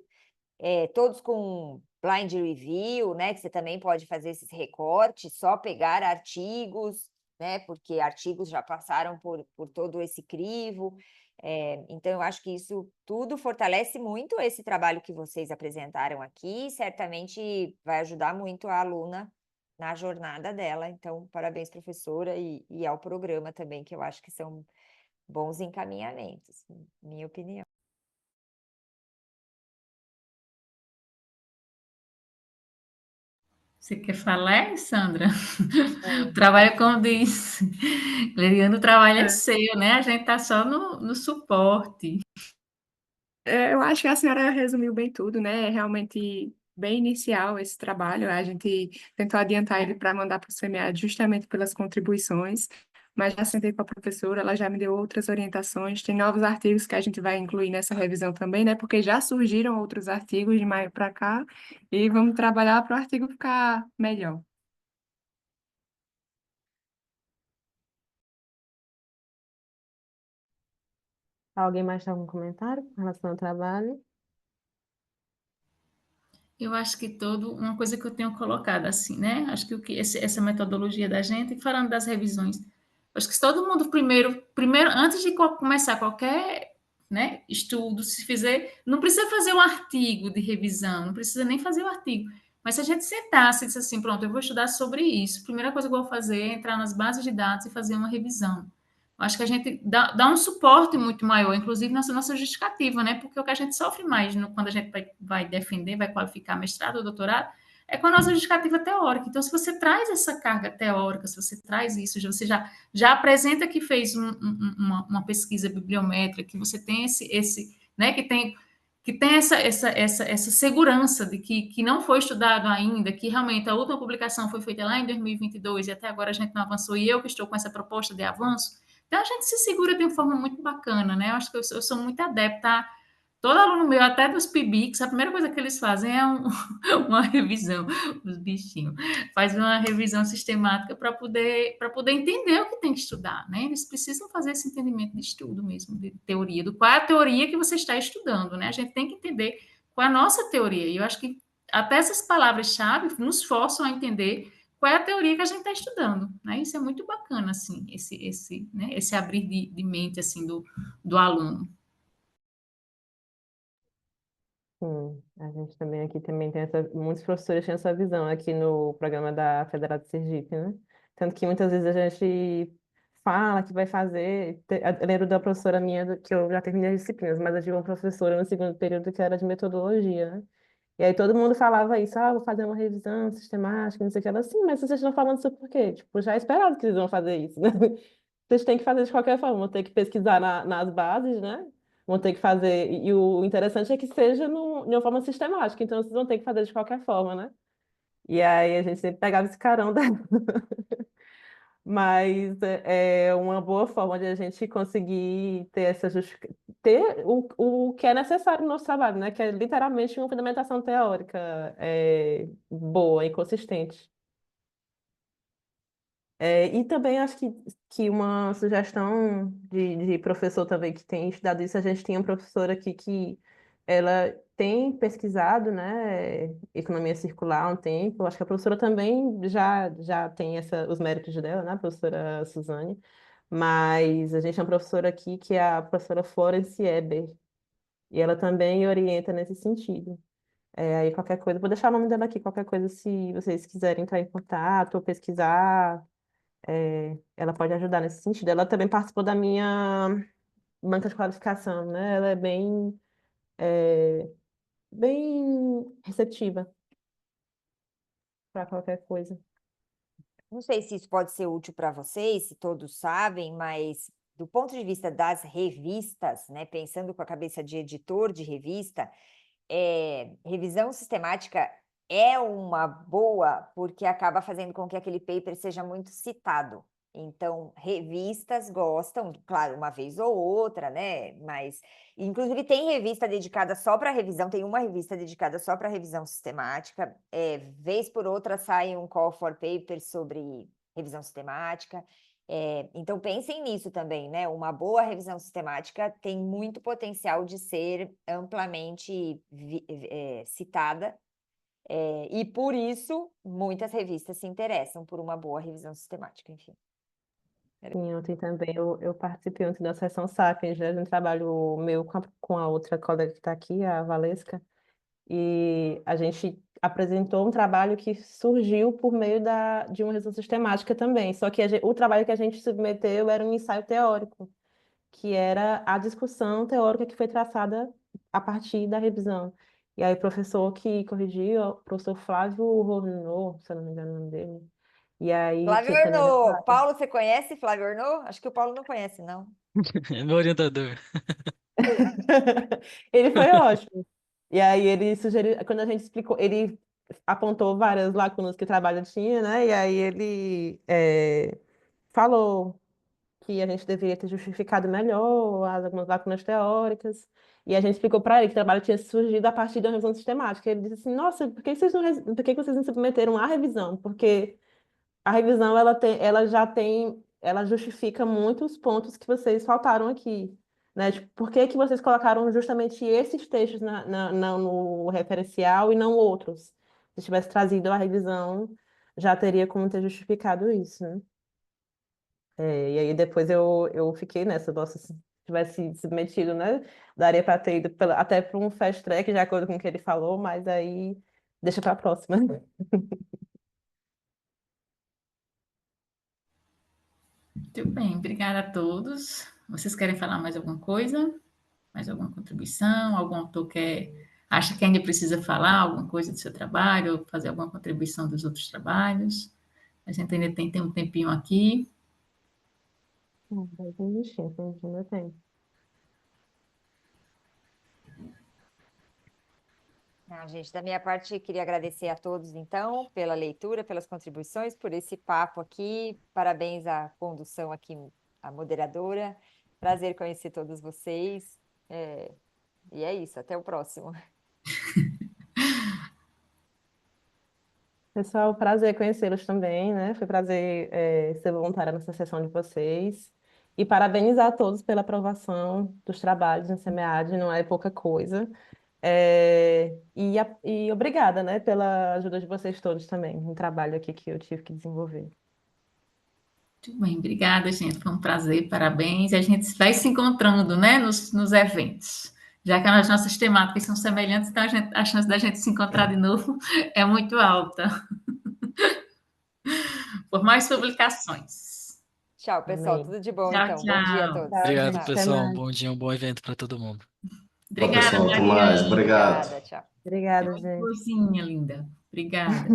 Speaker 5: todos com blind review, né, que você também pode fazer esses recortes, só pegar artigos, né, porque artigos já passaram por todo esse crivo. Então, eu acho que isso tudo fortalece muito esse trabalho que vocês apresentaram aqui, e certamente vai ajudar muito a aluna na jornada dela. Então, parabéns, professora, e ao programa também, que eu acho que são bons encaminhamentos, minha opinião.
Speaker 2: Você quer falar, Sandra? O trabalho, como diz Leriano, o trabalho é seu, né? A gente está só no suporte.
Speaker 6: Eu acho que a senhora resumiu bem tudo, né? É realmente bem inicial esse trabalho. A gente tentou adiantar ele para mandar para o SEMEAD justamente pelas contribuições, mas já sentei com a professora, ela já me deu outras orientações. Tem novos artigos que a gente vai incluir nessa revisão também, né? Porque já surgiram outros artigos de maio para cá e vamos trabalhar para o artigo ficar melhor.
Speaker 3: Alguém mais tem algum comentário com relação ao trabalho?
Speaker 2: Eu acho que uma coisa que eu tenho colocado assim, né? Acho que essa metodologia da gente, falando das revisões, acho que se todo mundo primeiro, antes de começar qualquer, né, estudo, se fizer, não precisa fazer um artigo de revisão, não precisa nem fazer o artigo. Mas se a gente sentasse e disse assim, pronto, eu vou estudar sobre isso, a primeira coisa que eu vou fazer é entrar nas bases de dados e fazer uma revisão. Acho que a gente dá um suporte muito maior, inclusive na nossa justificativa, né? Porque o que a gente sofre mais quando a gente vai defender, vai qualificar mestrado ou doutorado, é com a nossa justificativa teórica. Então, se você traz essa carga teórica, se você traz isso, você já apresenta que fez uma pesquisa bibliométrica, que você tem né, que tem essa segurança de que não foi estudado ainda, que realmente a última publicação foi feita lá em 2022 e até agora a gente não avançou, e eu que estou com essa proposta de avanço, então a gente se segura de uma forma muito bacana, né? Eu acho que eu sou muito adepta a todo aluno meu, até dos PIBICs, a primeira coisa que eles fazem é uma revisão, os bichinhos, faz uma revisão sistemática para poder entender o que tem que estudar, né? Eles precisam fazer esse entendimento de estudo mesmo, de teoria, do qual é a teoria que você está estudando, né? A gente tem que entender qual é a nossa teoria, e eu acho que até essas palavras-chave nos forçam a entender qual é a teoria que a gente está estudando, né? Isso é muito bacana, assim, né, esse abrir de mente, assim, do aluno.
Speaker 3: Sim, a gente também aqui também tem muitos professores têm essa visão aqui no programa da Federal de Sergipe, né? Tanto que muitas vezes a gente fala que vai fazer. Eu lembro da professora minha que eu já terminei as disciplinas, mas eu tive uma professora no segundo período que era de metodologia, né? E aí todo mundo falava isso, vou fazer uma revisão sistemática, não sei o que. Ela, sim, mas vocês estão falando isso por quê? Tipo, já é esperado que eles vão fazer isso, né? Vocês têm que fazer de qualquer forma, vão ter que pesquisar nas bases, né? Vão ter que fazer. E o interessante é que seja de uma forma sistemática, então vocês vão ter que fazer de qualquer forma, né? E aí a gente sempre pegava esse carão dela. Mas é uma boa forma de a gente conseguir ter ter o que é necessário no nosso trabalho, né? Que é literalmente uma fundamentação teórica boa e consistente. E também acho que uma sugestão de professor também que tem estudado isso, a gente tem uma professora aqui que ela tem pesquisado, né, economia circular há um tempo. Acho que a professora também já tem os méritos dela, né, a professora Suzane. Mas a gente tem uma professora aqui que é a professora Florence Eber, e ela também orienta nesse sentido. Aí qualquer coisa, vou deixar o nome dela aqui, qualquer coisa, se vocês quiserem entrar em contato ou pesquisar, ela pode ajudar nesse sentido. Ela também participou da minha banca de qualificação, né? Ela é bem receptiva para qualquer coisa.
Speaker 5: Não sei se isso pode ser útil para vocês, se todos sabem, mas do ponto de vista das revistas, né, pensando com a cabeça de editor de revista, revisão sistemática é uma boa porque acaba fazendo com que aquele paper seja muito citado. Então, revistas gostam, claro, uma vez ou outra, né? Mas, inclusive, tem revista dedicada só para revisão, tem uma revista dedicada só para revisão sistemática. Vez por outra sai um call for paper sobre revisão sistemática. Então, pensem nisso também, né? Uma boa revisão sistemática tem muito potencial de ser amplamente citada, e por isso muitas revistas se interessam por uma boa revisão sistemática, enfim.
Speaker 3: Sim, ontem também eu participei ontem da sessão Sapiens, né? De um trabalho meu com a outra colega que está aqui, a Valesca, e a gente apresentou um trabalho que surgiu por meio de uma revisão sistemática também, só que o trabalho que a gente submeteu era um ensaio teórico, que era a discussão teórica que foi traçada a partir da revisão. E aí o professor que corrigiu, o professor Flávio Hornô, se eu não me engano o nome dele, e aí que
Speaker 5: Flávio
Speaker 3: ele também é da
Speaker 5: Arnaud,
Speaker 3: área.
Speaker 5: Paulo, você conhece Flávio Arnaud? Acho que o Paulo não conhece, não.
Speaker 1: É meu orientador.
Speaker 3: Ele foi ótimo. E aí ele sugeriu, quando a gente explicou, ele apontou várias lacunas que o trabalho tinha, né? E aí ele falou que a gente deveria ter justificado melhor algumas lacunas teóricas. E a gente explicou para ele que o trabalho tinha surgido a partir de uma revisão sistemática. Ele disse assim, nossa, por que vocês não submeteram à revisão? Porque a revisão ela justifica muitos pontos que vocês faltaram aqui, né? Tipo, por que que vocês colocaram justamente esses textos no referencial e não outros? Se tivesse trazido a revisão, já teria como ter justificado isso, né? E aí depois eu fiquei nessa, nossa, se tivesse submetido, né? Daria para ter ido até para um fast track, de acordo com o que ele falou, mas aí deixa para a próxima.
Speaker 2: Muito bem, obrigada a todos. Vocês querem falar mais alguma coisa? Mais alguma contribuição? Algum autor acha que ainda precisa falar alguma coisa do seu trabalho, ou fazer alguma contribuição dos outros trabalhos? A gente ainda tem um tempinho aqui.
Speaker 3: Vai existir, ainda tem.
Speaker 5: Gente, da minha parte, queria agradecer a todos, então, pela leitura, pelas contribuições, por esse papo aqui. Parabéns à condução aqui, à moderadora. Prazer conhecer todos vocês. E é isso, até o próximo.
Speaker 3: Pessoal, prazer conhecê-los também, né? Foi prazer, ser voluntária nessa sessão de vocês. E parabenizar a todos pela aprovação dos trabalhos no SEMEAD, não é pouca coisa. E obrigada, né, pela ajuda de vocês todos também, no trabalho aqui que eu tive que desenvolver.
Speaker 2: Muito bem, obrigada, gente. Foi um prazer, parabéns. E a gente vai se encontrando, né, nos eventos. Já que as nossas temáticas são semelhantes, então a chance da gente se encontrar de novo é muito alta. Por mais publicações.
Speaker 5: Tchau, pessoal.
Speaker 3: Amém.
Speaker 5: Tudo de bom,
Speaker 2: Tchau,
Speaker 5: então. Bom dia a
Speaker 2: tchau.
Speaker 5: todos.
Speaker 3: Tchau,
Speaker 1: Obrigado,
Speaker 3: gente.
Speaker 5: Tchau.
Speaker 3: Até
Speaker 1: pessoal. Um
Speaker 3: mais.
Speaker 1: bom dia, um bom evento para todo mundo.
Speaker 4: Tchau,
Speaker 2: Obrigada,
Speaker 4: pessoal. Até mais.
Speaker 2: Mariana.
Speaker 4: Obrigado.
Speaker 5: Obrigada, tchau.
Speaker 3: Obrigada, gente.
Speaker 2: Coisinha linda. Obrigada.